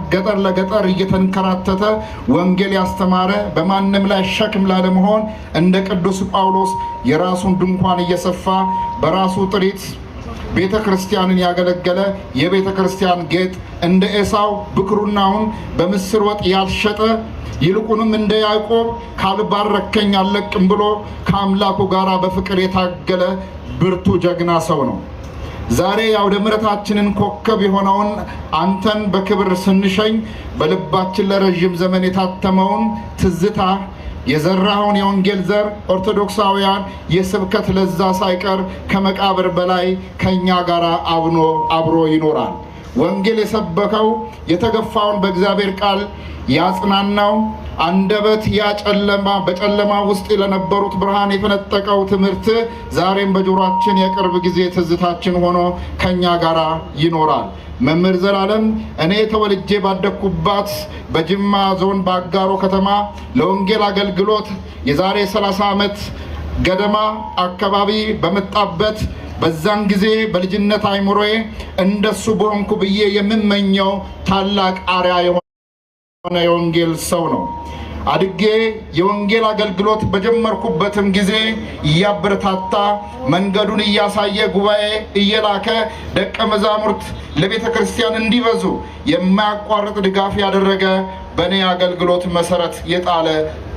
ገጠር ለገጠር እየተንከራተተ ወንጌል ያስተማረ፣ በማንም ላይ ሸክም ላለመሆን እንደ ቅዱስ ጳውሎስ የራሱን ድንኳን እየሰፋ በራሱ ጥሪት ቤተ ክርስቲያንን ያገለገለ፣ የቤተ ክርስቲያን ጌጥ፣ እንደ ኤሳው ብኩርናውን በምስር ወጥ ያልሸጠ፣ ይልቁንም እንደ ያዕቆብ ካልባረከኝ አልለቅም ብሎ ከአምላኩ ጋር በፍቅር የታገለ ብርቱ ጀግና ሰው ነው። ዛሬ የአውደ ምሕረታችንን ኮከብ የሆነውን አንተን በክብር ስንሸኝ በልባችን ለረዥም ዘመን የታተመውን ትዝታ የዘራኸውን የወንጌል ዘር ኦርቶዶክሳውያን የስብከት ለዛ ሳይቀር ከመቃብር በላይ ከኛ ጋር አብሮ ይኖራል። ወንጌል የሰበከው የተገፋውን በእግዚአብሔር ቃል ያጽናናው አንደበት በጨለማ ውስጥ ለነበሩት ብርሃን የፈነጠቀው ትምህርት ዛሬም በጆሮአችን የቅርብ ጊዜ ትዝታችን ሆኖ ከኛ ጋር ይኖራል። መምህር ዘላለም እኔ ተወልጄ ባደኩባት በጅማ ዞን በአጋሮ ከተማ ለወንጌል አገልግሎት የዛሬ 30 ዓመት ገደማ አካባቢ በመጣበት በዛን ጊዜ በልጅነት አይምሮዬ እንደሱ በሆንኩ ብዬ የምመኘው ታላቅ አርያ የሆነ የወንጌል ሰው ነው። አድጌ የወንጌል አገልግሎት በጀመርኩበትም ጊዜ እያበረታታ መንገዱን እያሳየ ጉባኤ እየላከ ደቀ መዛሙርት ለቤተ ክርስቲያን እንዲበዙ የማያቋርጥ ድጋፍ ያደረገ፣ በእኔ አገልግሎት መሰረት የጣለ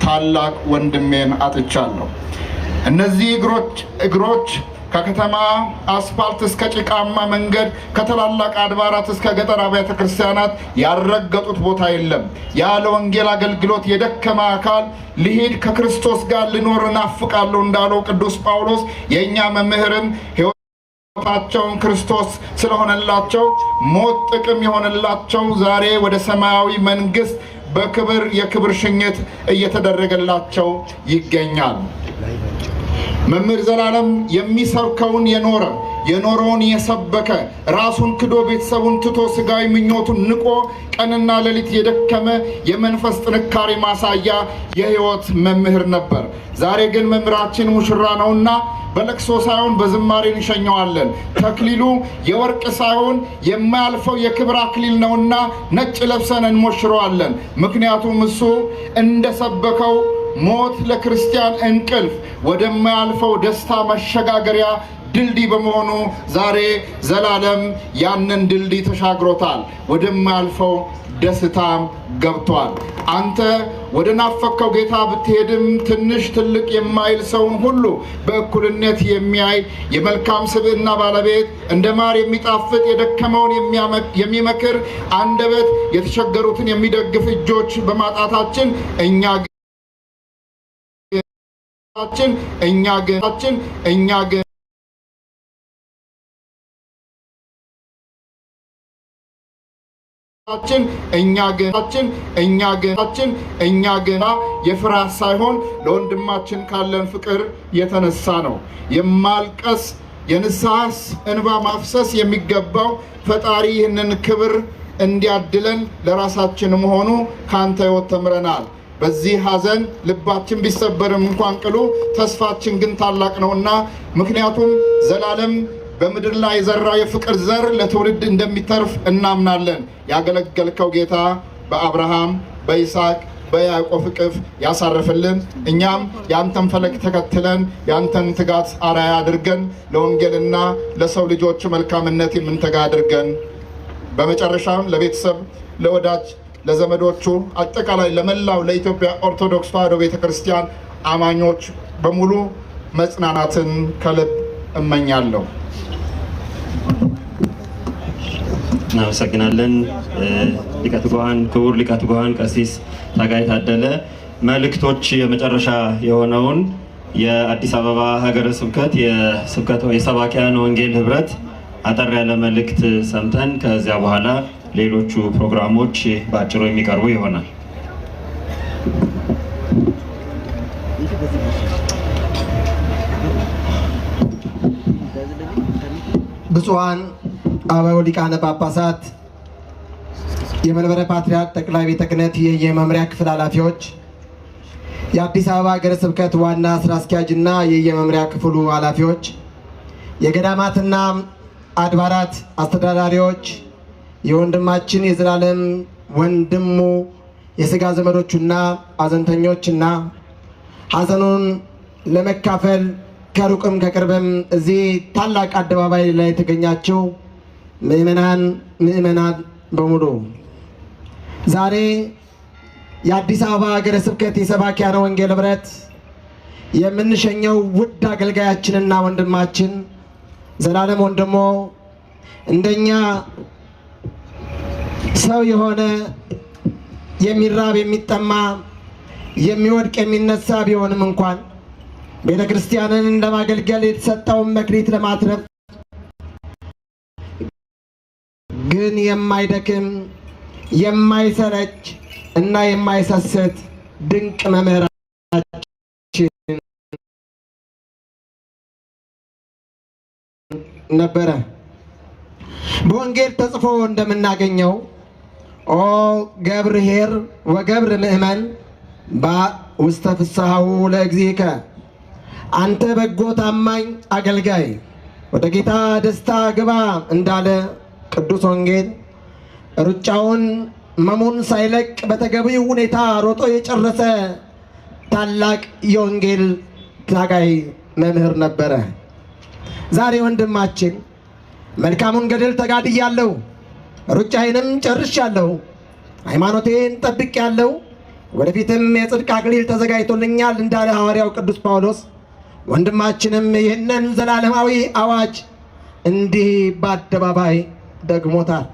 ታላቅ ወንድሜን አጥቻለሁ። እነዚህ እግሮች ከከተማ አስፋልት እስከ ጭቃማ መንገድ፣ ከትላላቅ አድባራት እስከ ገጠር አብያተ ክርስቲያናት ያልረገጡት ቦታ የለም። ያለ ወንጌል አገልግሎት የደከመ አካል ልሂድ ከክርስቶስ ጋር ልኖር እናፍቃለሁ እንዳለው ቅዱስ ጳውሎስ የእኛ መምህርም ሕይወታቸውን ክርስቶስ ስለሆነላቸው ሞት ጥቅም የሆነላቸው ዛሬ ወደ ሰማያዊ መንግሥት በክብር የክብር ሽኝት እየተደረገላቸው ይገኛል። መምህር ዘላለም የሚሰብከውን የኖረውን የሰበከ፣ ራሱን ክዶ ቤተሰቡን ትቶ ስጋዊ ምኞቱን ንቆ ቀንና ሌሊት የደከመ የመንፈስ ጥንካሬ ማሳያ የሕይወት መምህር ነበር። ዛሬ ግን መምህራችን ሙሽራ ነውና በለቅሶ ሳይሆን በዝማሬ እንሸኘዋለን። ተክሊሉ የወርቅ ሳይሆን የማያልፈው የክብር አክሊል ነውና ነጭ ለብሰን እንሞሽረዋለን። ምክንያቱም እሱ እንደሰበከው ሞት ለክርስቲያን እንቅልፍ ወደማያልፈው ደስታ መሸጋገሪያ ድልድይ በመሆኑ ዛሬ ዘላለም ያንን ድልድይ ተሻግሮታል፣ ወደማያልፈው ደስታም ገብቷል። አንተ ወደ ናፈቀው ጌታ ብትሄድም ትንሽ ትልቅ የማይል ሰውን ሁሉ በእኩልነት የሚያይ የመልካም ስብዕና ባለቤት እንደ ማር የሚጣፍጥ የደከመውን የሚመክር አንደበት የተቸገሩትን የሚደግፍ እጆች በማጣታችን እኛ ግን እኛ ገና የፍርሃት ሳይሆን ለወንድማችን ካለን ፍቅር የተነሳ ነው። የማልቀስ የንስሐስ እንባ ማፍሰስ የሚገባው ፈጣሪ ይህንን ክብር እንዲያድለን ለራሳችን መሆኑ ካንተ ሕይወት ተምረናል። በዚህ ሐዘን ልባችን ቢሰበርም እንኳን ቅሉ ተስፋችን ግን ታላቅ ነውና ምክንያቱም ዘላለም በምድር ላይ የዘራ የፍቅር ዘር ለትውልድ እንደሚተርፍ እናምናለን። ያገለገልከው ጌታ በአብርሃም በይስሐቅ በያዕቆብ እቅፍ ያሳረፈልን እኛም ያንተን ፈለግ ተከትለን ያንተን ትጋት አርአያ አድርገን ለወንጌልና ለሰው ልጆች መልካምነት የምንተጋ አድርገን በመጨረሻም ለቤተሰብ ለወዳጅ ለዘመዶቹ አጠቃላይ ለመላው ለኢትዮጵያ ኦርቶዶክስ ተዋሕዶ ቤተክርስቲያን አማኞች በሙሉ መጽናናትን ከልብ እመኛለሁ። እናመሰግናለን። ሊቀ ትጉሃን ክቡር ሊቀ ትጉሃን ቀሲስ ታጋይ ታደለ መልእክቶች የመጨረሻ የሆነውን የአዲስ አበባ ሀገረ ስብከት የሰባኪያን ወንጌል ህብረት አጠር ያለ መልእክት ሰምተን ከዚያ በኋላ ሌሎቹ ፕሮግራሞች በአጭሩ የሚቀርቡ ይሆናል። ብፁዓን አበው ሊቃነ ጳጳሳት፣ የመንበረ ፓትርያርክ ጠቅላይ ቤተ ክህነት የየመምሪያ ክፍል ኃላፊዎች፣ የአዲስ አበባ ሀገረ ስብከት ዋና ስራ አስኪያጅና የየመምሪያ ክፍሉ ኃላፊዎች፣ የገዳማትና አድባራት አስተዳዳሪዎች፣ የወንድማችን የዘላለም ወንድሙ የሥጋ ዘመዶቹና አዘንተኞችና ሐዘኑን ለመካፈል ከሩቅም ከቅርብም እዚህ ታላቅ አደባባይ ላይ የተገኛችሁ ምእመናን በሙሉ ዛሬ የአዲስ አበባ ሀገረ ስብከት የሰባኪያነ ወንጌል ህብረት የምንሸኘው ውድ አገልጋያችንና ወንድማችን ዘላለም ወንድሞ እንደኛ ሰው የሆነ የሚራብ የሚጠማ የሚወድቅ የሚነሳ ቢሆንም እንኳን ቤተ ክርስቲያንን ለማገልገል የተሰጠውን መክሊት ለማትረፍ ግን የማይደክም የማይሰለች እና የማይሰስት ድንቅ መምህራችን ነበረ። በወንጌል ተጽፎ እንደምናገኘው ኦ ገብርኄር ወገብር ምእመን ውስተ ፍስሐሁ ለእግዚእከ፣ አንተ በጎ ታማኝ አገልጋይ ወደ ጌታ ደስታ ግባ እንዳለ ቅዱስ ወንጌል ሩጫውን መሙን ሳይለቅ በተገቢው ሁኔታ ሮጦ የጨረሰ ታላቅ የወንጌል ታጋይ መምህር ነበረ። ዛሬ ወንድማችን መልካሙን ገድል ተጋድያለሁ፣ ሩጫዬንም ጨርሻለሁ፣ ሃይማኖቴን ጠብቄያለሁ፣ ወደፊትም የጽድቅ አክሊል ተዘጋጅቶልኛል እንዳለ ሐዋርያው ቅዱስ ጳውሎስ ወንድማችንም ይህንን ዘላለማዊ አዋጅ እንዲህ በአደባባይ ደግሞታል።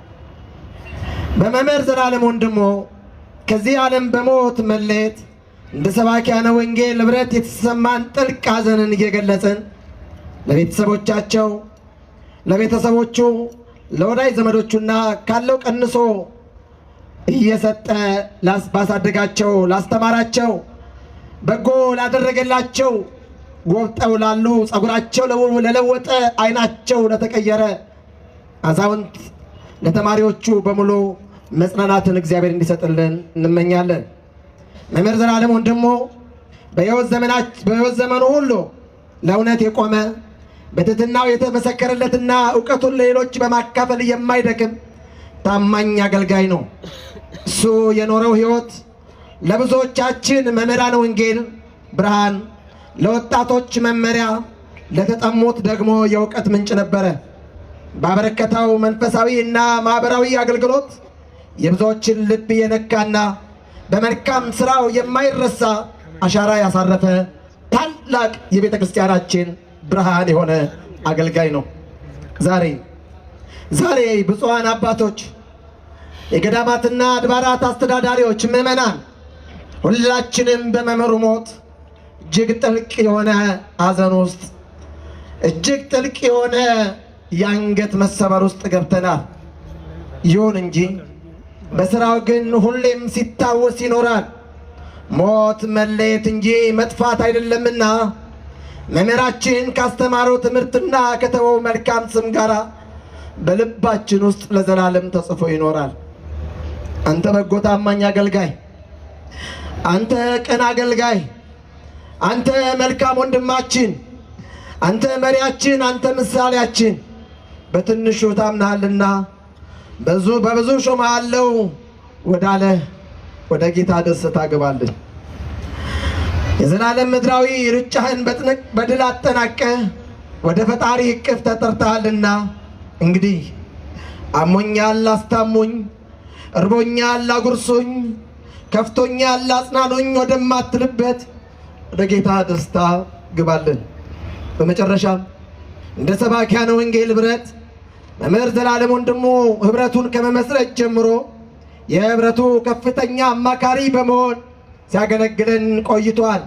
በመምህር ዘላለም ወንድሞ ከዚህ ዓለም በሞት መለየት እንደ ሰባኪያነ ወንጌል ህብረት የተሰማን ጥልቅ ሐዘንን እየገለጽን ለቤተሰቦቻቸው፣ ለቤተሰቦቹ፣ ለወዳጅ ዘመዶቹና ካለው ቀንሶ እየሰጠ ባሳደጋቸው፣ ላስተማራቸው፣ በጎ ላደረገላቸው፣ ጎብጠው ላሉ፣ ጸጉራቸው ለለወጠ፣ አይናቸው ለተቀየረ አዛውንት፣ ለተማሪዎቹ በሙሉ መጽናናትን እግዚአብሔር እንዲሰጥልን እንመኛለን። መምህር ዘላለም ወንድሞ በሕይወት ዘመኑ ሁሉ ለእውነት የቆመ በትሕትናው የተመሰከረለትና እውቀቱን ለሌሎች በማካፈል የማይደክም ታማኝ አገልጋይ ነው። እሱ የኖረው ሕይወት ለብዙዎቻችን መምህራነ ወንጌል ብርሃን፣ ለወጣቶች መመሪያ፣ ለተጠሙት ደግሞ የእውቀት ምንጭ ነበረ። ባበረከተው መንፈሳዊ እና ማህበራዊ አገልግሎት የብዙዎችን ልብ የነካና በመልካም ስራው የማይረሳ አሻራ ያሳረፈ ታላቅ የቤተ ክርስቲያናችን ብርሃን የሆነ አገልጋይ ነው። ዛሬ ብፁዓን አባቶች፣ የገዳማትና አድባራት አስተዳዳሪዎች፣ ምዕመናን ሁላችንም በመምህሩ ሞት እጅግ ጥልቅ የሆነ ሐዘን ውስጥ እጅግ ጥልቅ የሆነ የአንገት መሰበር ውስጥ ገብተናል። ይሁን እንጂ በስራው ግን ሁሌም ሲታወስ ይኖራል። ሞት መለየት እንጂ መጥፋት አይደለምና መምህራችን ካስተማረው ትምህርትና ከተወው መልካም ስም ጋር በልባችን ውስጥ ለዘላለም ተጽፎ ይኖራል። አንተ በጎ ታማኝ አገልጋይ፣ አንተ ቅን አገልጋይ፣ አንተ መልካም ወንድማችን፣ አንተ መሪያችን፣ አንተ ምሳሌያችን በትንሹ ታምናልና በብዙ ሾመሃለሁ ወዳለ ወደ ጌታ ደስታ ግባልን። የዘላለም ምድራዊ ሩጫህን በድል አጠናቀህ ወደ ፈጣሪ እቅፍ ተጠርተሃልና እንግዲህ አሞኛል አስታሙኝ፣ እርቦኛል አጉርሱኝ፣ ከፍቶኛል አጽናኑኝ ወደማትልበት ወደ ጌታ ደስታ ግባልን። በመጨረሻም እንደ ሰባኪያነ ወንጌል ህብረት መምህር ዘላለም ወንድሙ ህብረቱን ከመመስረት ጀምሮ የህብረቱ ከፍተኛ አማካሪ በመሆን ሲያገለግለን ቆይቷል።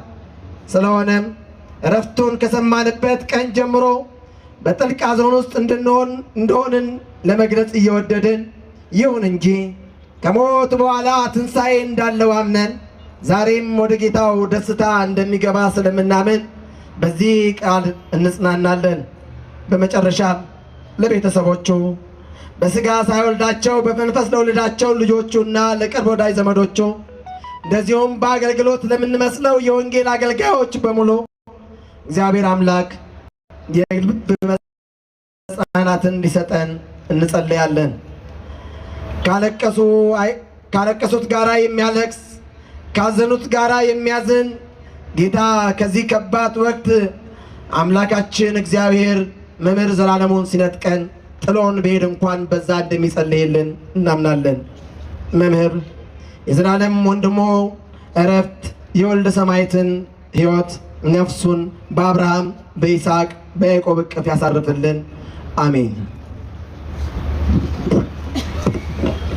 ስለሆነም እረፍቱን ከሰማንበት ቀን ጀምሮ በጥልቅ ሐዘን ውስጥ እንደሆንን ለመግለጽ እየወደድን፣ ይሁን እንጂ ከሞት በኋላ ትንሣኤ እንዳለው አምነን ዛሬም ወደ ጌታው ደስታ እንደሚገባ ስለምናምን በዚህ ቃል እንጽናናለን። በመጨረሻም ለቤተሰቦቹ በስጋ ሳይወልዳቸው በመንፈስ ለወለዳቸው ልጆቹና ለቅርብ ወዳጅ ዘመዶቹ እንደዚሁም በአገልግሎት ለምንመስለው የወንጌል አገልጋዮች በሙሉ እግዚአብሔር አምላክ የልብ መጽናናትን እንዲሰጠን እንጸልያለን። ካለቀሱት ጋራ የሚያለቅስ ካዘኑት ጋራ የሚያዝን ጌታ ከዚህ ከባድ ወቅት አምላካችን እግዚአብሔር መምህር ዘላለሙን ሲነጥቀን ጥሎን ብሄድ እንኳን በዛ እንደሚጸልይልን እናምናለን። መምህር የዘላለም ወንድሞ እረፍት የወልደ ሰማዕትን ሕይወት ነፍሱን በአብርሃም በይስሐቅ በያዕቆብ እቅፍ ያሳርፍልን። አሜን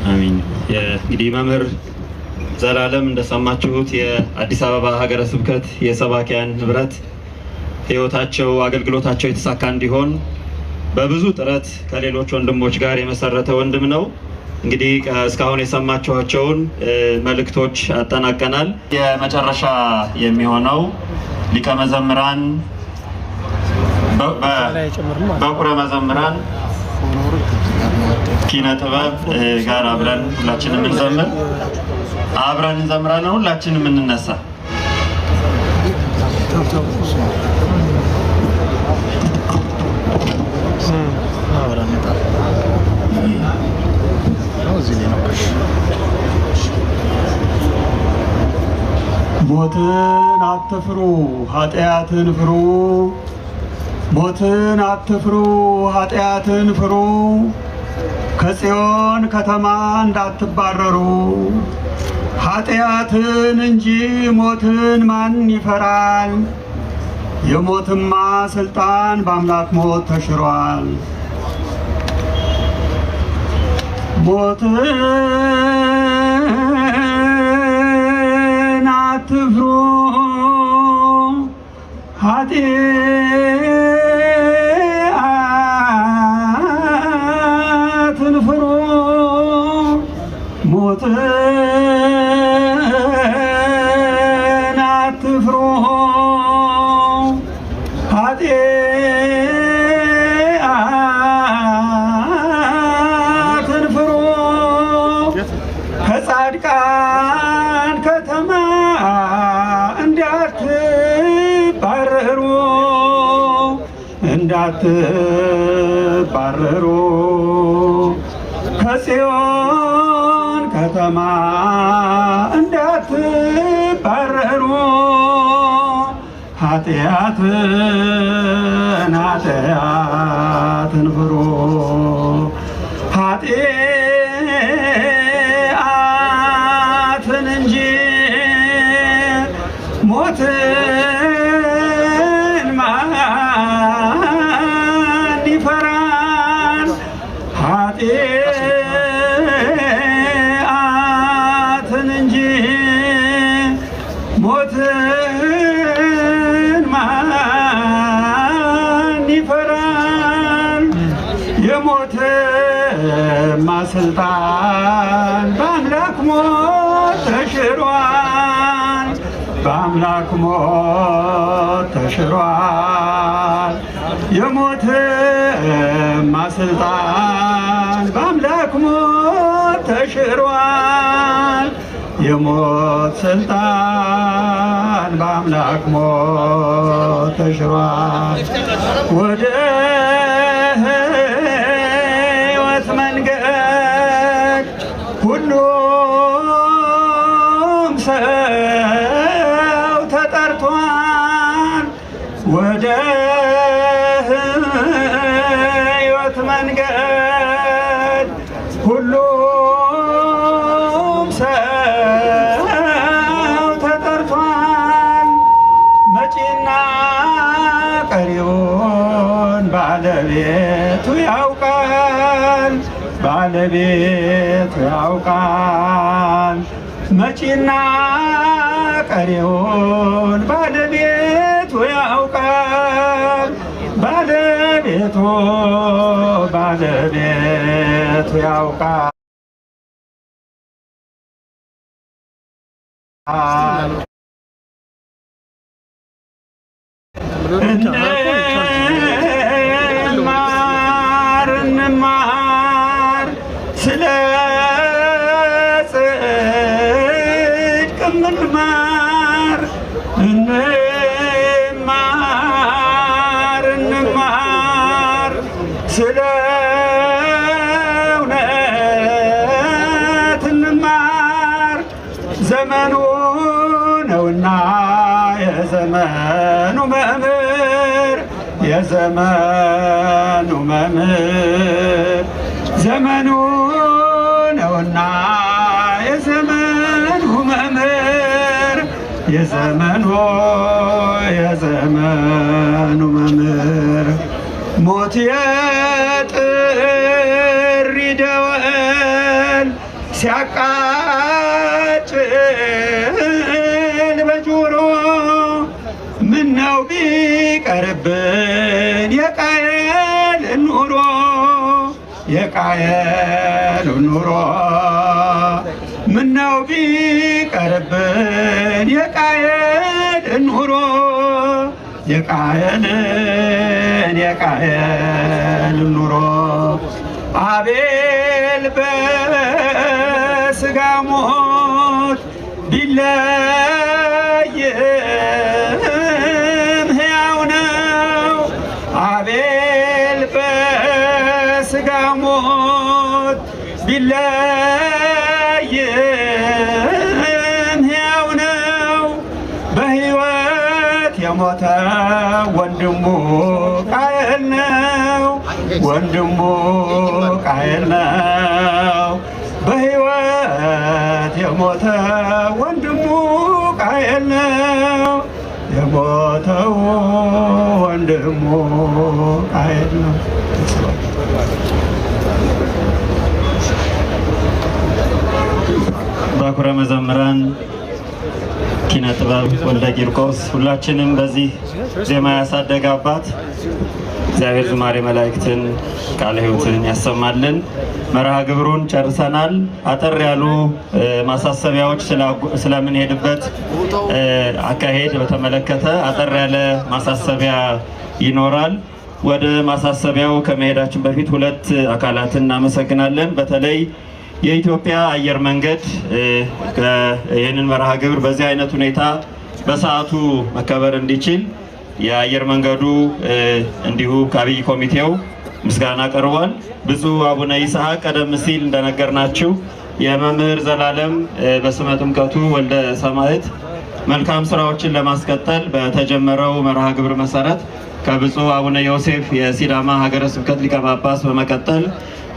አሜን። እንግዲህ መምህር ዘላለም እንደሰማችሁት የአዲስ አበባ ሀገረ ስብከት የሰባኪያን ህብረት ሕይወታቸው አገልግሎታቸው የተሳካ እንዲሆን በብዙ ጥረት ከሌሎች ወንድሞች ጋር የመሰረተ ወንድም ነው። እንግዲህ እስካሁን የሰማችኋቸውን መልእክቶች አጠናቀናል። የመጨረሻ የሚሆነው ሊቀ መዘምራን በኩረ መዘምራን ኪነ ጥበብ ጋር አብረን ሁላችንም እንዘምር። አብረን እንዘምራለን። ሁላችንም እንነሳ። ሞትን አትፍሩ ኃጢአትን ፍሩ፣ ሞትን አትፍሩ ኃጢአትን ፍሩ፣ ከጽዮን ከተማ እንዳትባረሩ። ኃጢአትን እንጂ ሞትን ማን ይፈራል? የሞትማ ስልጣን በአምላክ ሞት ተሽሯል። ሞትን አትፍሩ ኃጢአትን ፍሩ፣ ሞትን አትፍሩ ኃጢአትን ፍሩ፣ ከጻድቃን ከተማ እንዳትባረሩ ከጽዮን ከተማ እንዳትባረሩ ኃጢአትን ፍሩ ኃጢአትን እንጂ ሞትን ማን ይፈራል? ኃጢአትን እንጂ ሞትን ማን ይፈራል? የሞትማ ስልጣን በአምላክ ሞት ተሽሯል። በአምላክ ሞት ተሽሯል። የሞትማ ስልጣን በአምላክ ሞት ተሽሯል። የሞት ስልጣን በአምላክ ሞት ተሽሯል። ወደ ሕይወት መንገድ ሁሉም ሰው ተጠርቷል። ወደ ሕይወት መንገድ ሁሉም ሰው ተጠርቷል። መጪና ቀሪውን ባለቤቱ ያውቃል። ባለቤቱ ያውቃል። መጪና ቀሪውን ባለቤቱ ያውቃል። ባለቤቱ ያውቃል። እንማር ስለ ጽድቅ እንማር እንማር ስለ እውነት እንማር ዘመኑ ነውና የዘመኑ መምህር የዘመኑ መምህር ዘመኑ ነውና የዘመኑ መምህር የዘመኑ መምህር ሞት የጥሪ ደወል ሲያቃጭል በጆሮ ምነው ቢቀርብን የቃየል ኑሮ የቃየል ኑሮ ምነው ቢቀርብን የቃየል ኑሮ የቃየል ኑሮ አቤል በሥጋ ሞት ቢለይም ሕያው ነው። አቤል በሥጋ ሞት ቢለይም ሕያው ነው። በሕይወት የሞተ ወንድሙ ቃየል ነው። ወንድሙ ቃየል ነው። በሕይወት የሞተ ወንድሙ ቃየል ነው። የሞተው ወንድሙ ቃየል ነው። በኩረ መዘምራን ኪነ ጥበብ ወልደ ቂርቆስ ሁላችንም በዚህ ዜማ ያሳደገ አባት እግዚአብሔር ዝማሬ መላእክትን ቃለ ሕይወትን ያሰማልን። መርሃ ግብሩን ጨርሰናል። አጠር ያሉ ማሳሰቢያዎች ስለምንሄድበት አካሄድ በተመለከተ አጠር ያለ ማሳሰቢያ ይኖራል። ወደ ማሳሰቢያው ከመሄዳችን በፊት ሁለት አካላትን እናመሰግናለን። በተለይ የኢትዮጵያ አየር መንገድ ይህንን መርሃ ግብር በዚህ አይነት ሁኔታ በሰዓቱ መከበር እንዲችል የአየር መንገዱ እንዲሁ ከአብይ ኮሚቴው ምስጋና ቀርቧል። ብፁዕ አቡነ ይስሐቅ ቀደም ሲል እንደነገርናችሁ የመምህር ዘላለም በስመ ጥምቀቱ ወልደ ሰማዕት መልካም ስራዎችን ለማስቀጠል በተጀመረው መርሃ ግብር መሰረት ከብፁዕ አቡነ ዮሴፍ የሲዳማ ሀገረ ስብከት ሊቀ ጳጳስ በመቀጠል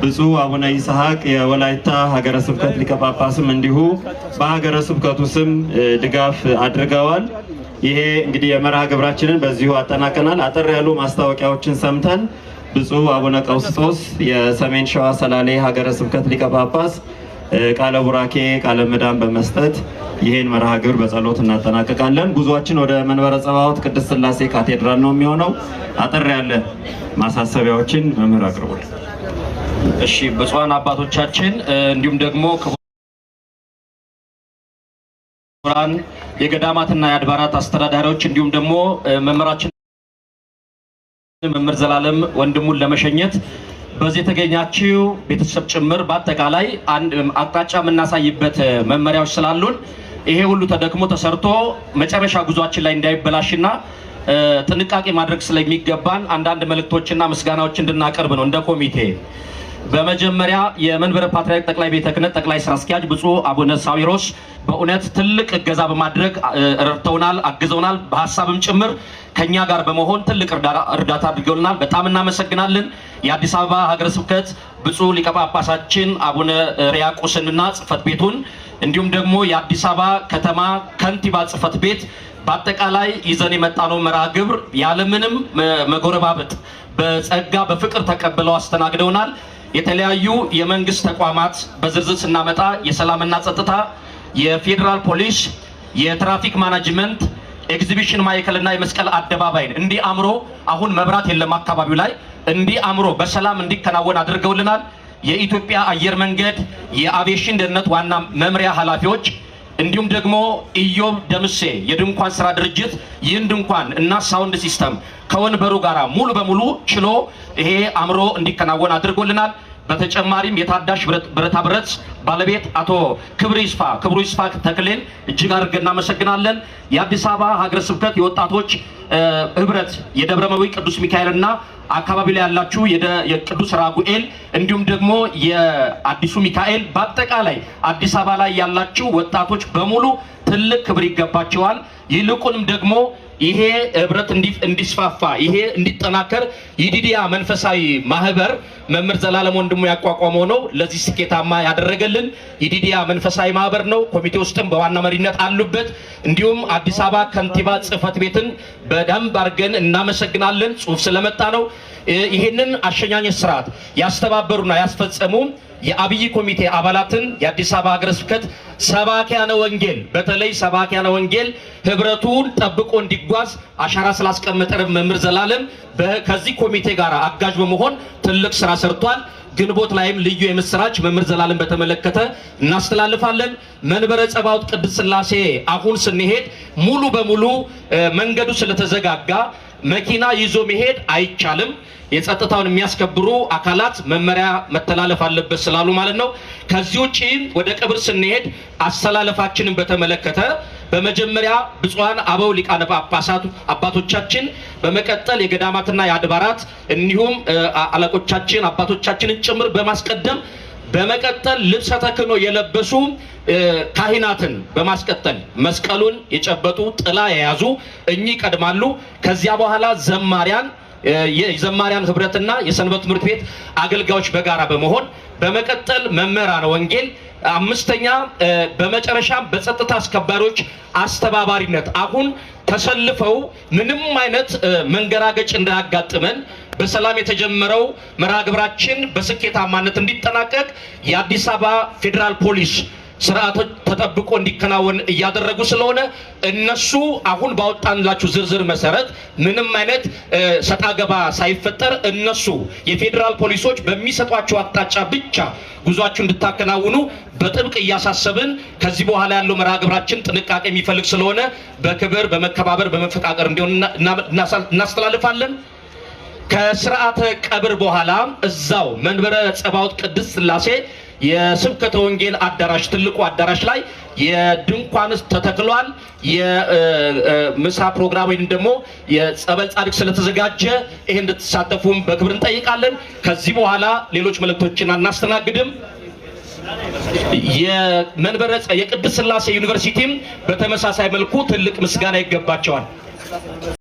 ብፁዕ አቡነ ይስሐቅ የወላይታ ሀገረ ስብከት ሊቀ ጳጳስም እንዲሁ በሀገረ ስብከቱ ስም ድጋፍ አድርገዋል። ይሄ እንግዲህ የመርሃ ግብራችንን በዚሁ አጠናቀናል። አጠር ያሉ ማስታወቂያዎችን ሰምተን ብፁዕ አቡነ ቀውስጦስ የሰሜን ሸዋ ሰላሌ ሀገረ ስብከት ሊቀ ጳጳስ ቃለ ቡራኬ ቃለ ምዕዳን በመስጠት ይህን መርሃ ግብር በጸሎት እናጠናቀቃለን። ጉዟችን ወደ መንበረ ጸባዖት ቅድስት ሥላሴ ካቴድራል ነው የሚሆነው። አጠር ያለ ማሳሰቢያዎችን መምህር አቅርቡል። እሺ፣ ብፁዓን አባቶቻችን እንዲሁም ደግሞ ክቡራን የገዳማትና የአድባራት አስተዳዳሪዎች እንዲሁም ደግሞ መምህራችን መምህር ዘላለም ወንድሙን ለመሸኘት በዚህ የተገኛችው ቤተሰብ ጭምር በአጠቃላይ አንድ አቅጣጫ የምናሳይበት መመሪያዎች ስላሉን ይሄ ሁሉ ተደክሞ ተሰርቶ መጨረሻ ጉዟችን ላይ እንዳይበላሽና ጥንቃቄ ማድረግ ስለሚገባን አንዳንድ መልእክቶችና ምስጋናዎች እንድናቀርብ ነው እንደ ኮሚቴ። በመጀመሪያ የመንበረ ፓትርያርክ ጠቅላይ ቤተ ክህነት ጠቅላይ ስራ አስኪያጅ ብፁዕ አቡነ ሳዊሮስ በእውነት ትልቅ እገዛ በማድረግ ረድተውናል፣ አግዘውናል። በሀሳብም ጭምር ከኛ ጋር በመሆን ትልቅ እርዳታ አድርገውልናል። በጣም እናመሰግናለን። የአዲስ አበባ ሀገረ ስብከት ብፁዕ ሊቀ ጳጳሳችን አቡነ ሪያቆስንና ጽሕፈት ቤቱን እንዲሁም ደግሞ የአዲስ አበባ ከተማ ከንቲባ ጽሕፈት ቤት በአጠቃላይ ይዘን የመጣነው መርሃ ግብር ያለምንም መጎረባበጥ በጸጋ በፍቅር ተቀብለው አስተናግደውናል። የተለያዩ የመንግስት ተቋማት በዝርዝር ስናመጣ የሰላምና ጸጥታ፣ የፌዴራል ፖሊስ፣ የትራፊክ ማናጅመንት፣ ኤግዚቢሽን ማዕከልና የመስቀል አደባባይን እንዲህ አምሮ አሁን መብራት የለም አካባቢው ላይ እንዲህ አምሮ በሰላም እንዲከናወን አድርገውልናል። የኢትዮጵያ አየር መንገድ የአቪዬሽን ደህንነት ዋና መምሪያ ኃላፊዎች እንዲሁም ደግሞ ኢዮብ ደምሴ የድንኳን ስራ ድርጅት ይህን ድንኳን እና ሳውንድ ሲስተም ከወንበሩ ጋራ ሙሉ በሙሉ ችሎ ይሄ አምሮ እንዲከናወን አድርጎልናል። በተጨማሪም የታዳሽ ብረታ ብረት ባለቤት አቶ ክብሩ ይስፋ ተክሌን እጅግ አድርገን እናመሰግናለን። የአዲስ አበባ ሀገረ ስብከት የወጣቶች ህብረት የደብረመዊ ቅዱስ ሚካኤልና አካባቢ ላይ ያላችሁ የቅዱስ ራጉኤል እንዲሁም ደግሞ የአዲሱ ሚካኤል በአጠቃላይ አዲስ አበባ ላይ ያላችሁ ወጣቶች በሙሉ ትልቅ ክብር ይገባቸዋል። ይልቁንም ደግሞ ይሄ ህብረት እንዲስፋፋ ይሄ እንዲጠናከር ይዲዲያ መንፈሳዊ ማህበር መምህር ዘላለም ወንድሙ ያቋቋመው ነው። ለዚህ ስኬታማ ያደረገልን ይዲዲያ መንፈሳዊ ማህበር ነው። ኮሚቴ ውስጥም በዋና መሪነት አሉበት። እንዲሁም አዲስ አበባ ከንቲባ ጽሕፈት ቤትን በደንብ አድርገን እናመሰግናለን። ጽሁፍ ስለመጣ ነው። ይህንን አሸኛኘት ስርዓት ያስተባበሩና ያስፈጸሙ የአብይ ኮሚቴ አባላትን የአዲስ አበባ ሀገረ ስብከት ሰባኪያነ ወንጌል በተለይ ሰባኪያነ ወንጌል ህብረቱን ጠብቆ እንዲጓዝ አሻራ ስላስቀመጠ መምህር ዘላለም ከዚህ ኮሚቴ ጋር አጋዥ በመሆን ትልቅ ስራ ሰርቷል። ግንቦት ላይም ልዩ የምስራች መምህር ዘላለም በተመለከተ እናስተላልፋለን። መንበረ ጸባዖት ቅድስት ሥላሴ አሁን ስንሄድ ሙሉ በሙሉ መንገዱ ስለተዘጋጋ መኪና ይዞ መሄድ አይቻልም። የጸጥታውን የሚያስከብሩ አካላት መመሪያ መተላለፍ አለበት ስላሉ ማለት ነው። ከዚህ ውጪ ወደ ቀብር ስንሄድ አስተላለፋችንን በተመለከተ በመጀመሪያ ብፁዓን አበው ሊቃነ ጳጳሳት አባቶቻችን፣ በመቀጠል የገዳማትና የአድባራት እንዲሁም አለቆቻችን አባቶቻችንን ጭምር በማስቀደም በመቀጠል ልብሰ ተክህኖ የለበሱ ካህናትን በማስቀጠል መስቀሉን የጨበጡ ጥላ የያዙ እኚህ ይቀድማሉ። ከዚያ በኋላ ዘማሪያን የዘማሪያን ህብረትና የሰንበት ትምህርት ቤት አገልጋዮች በጋራ በመሆን በመቀጠል መምህራነ ወንጌል፣ አምስተኛ በመጨረሻም በጸጥታ አስከባሪዎች አስተባባሪነት አሁን ተሰልፈው ምንም አይነት መንገራገጭ እንዳያጋጥመን በሰላም የተጀመረው መርሃ ግብራችን በስኬታማነት እንዲጠናቀቅ የአዲስ አበባ ፌዴራል ፖሊስ ስርዓቶች ተጠብቆ እንዲከናወን እያደረጉ ስለሆነ እነሱ አሁን ባወጣንላችሁ ዝርዝር መሰረት ምንም አይነት ሰጣ ገባ ሳይፈጠር እነሱ የፌዴራል ፖሊሶች በሚሰጧቸው አቅጣጫ ብቻ ጉዟችሁ እንድታከናውኑ በጥብቅ እያሳሰብን ከዚህ በኋላ ያለው መርሃ ግብራችን ጥንቃቄ የሚፈልግ ስለሆነ በክብር በመከባበር በመፈቃቀር እንዲሆን እናስተላልፋለን። ከስርዓተ ቀብር በኋላ እዛው መንበረ ጸባዖት ቅድስት ሥላሴ የስብከተ ወንጌል አዳራሽ ትልቁ አዳራሽ ላይ የድንኳን ተተክሏል። የምሳ ፕሮግራም ወይም ደግሞ የጸበል ጻድቅ ስለተዘጋጀ ይሄ እንድትሳተፉም በክብር እንጠይቃለን። ከዚህ በኋላ ሌሎች መልእክቶችን አናስተናግድም። የመንበረ የቅድስት ሥላሴ ዩኒቨርሲቲም በተመሳሳይ መልኩ ትልቅ ምስጋና ይገባቸዋል።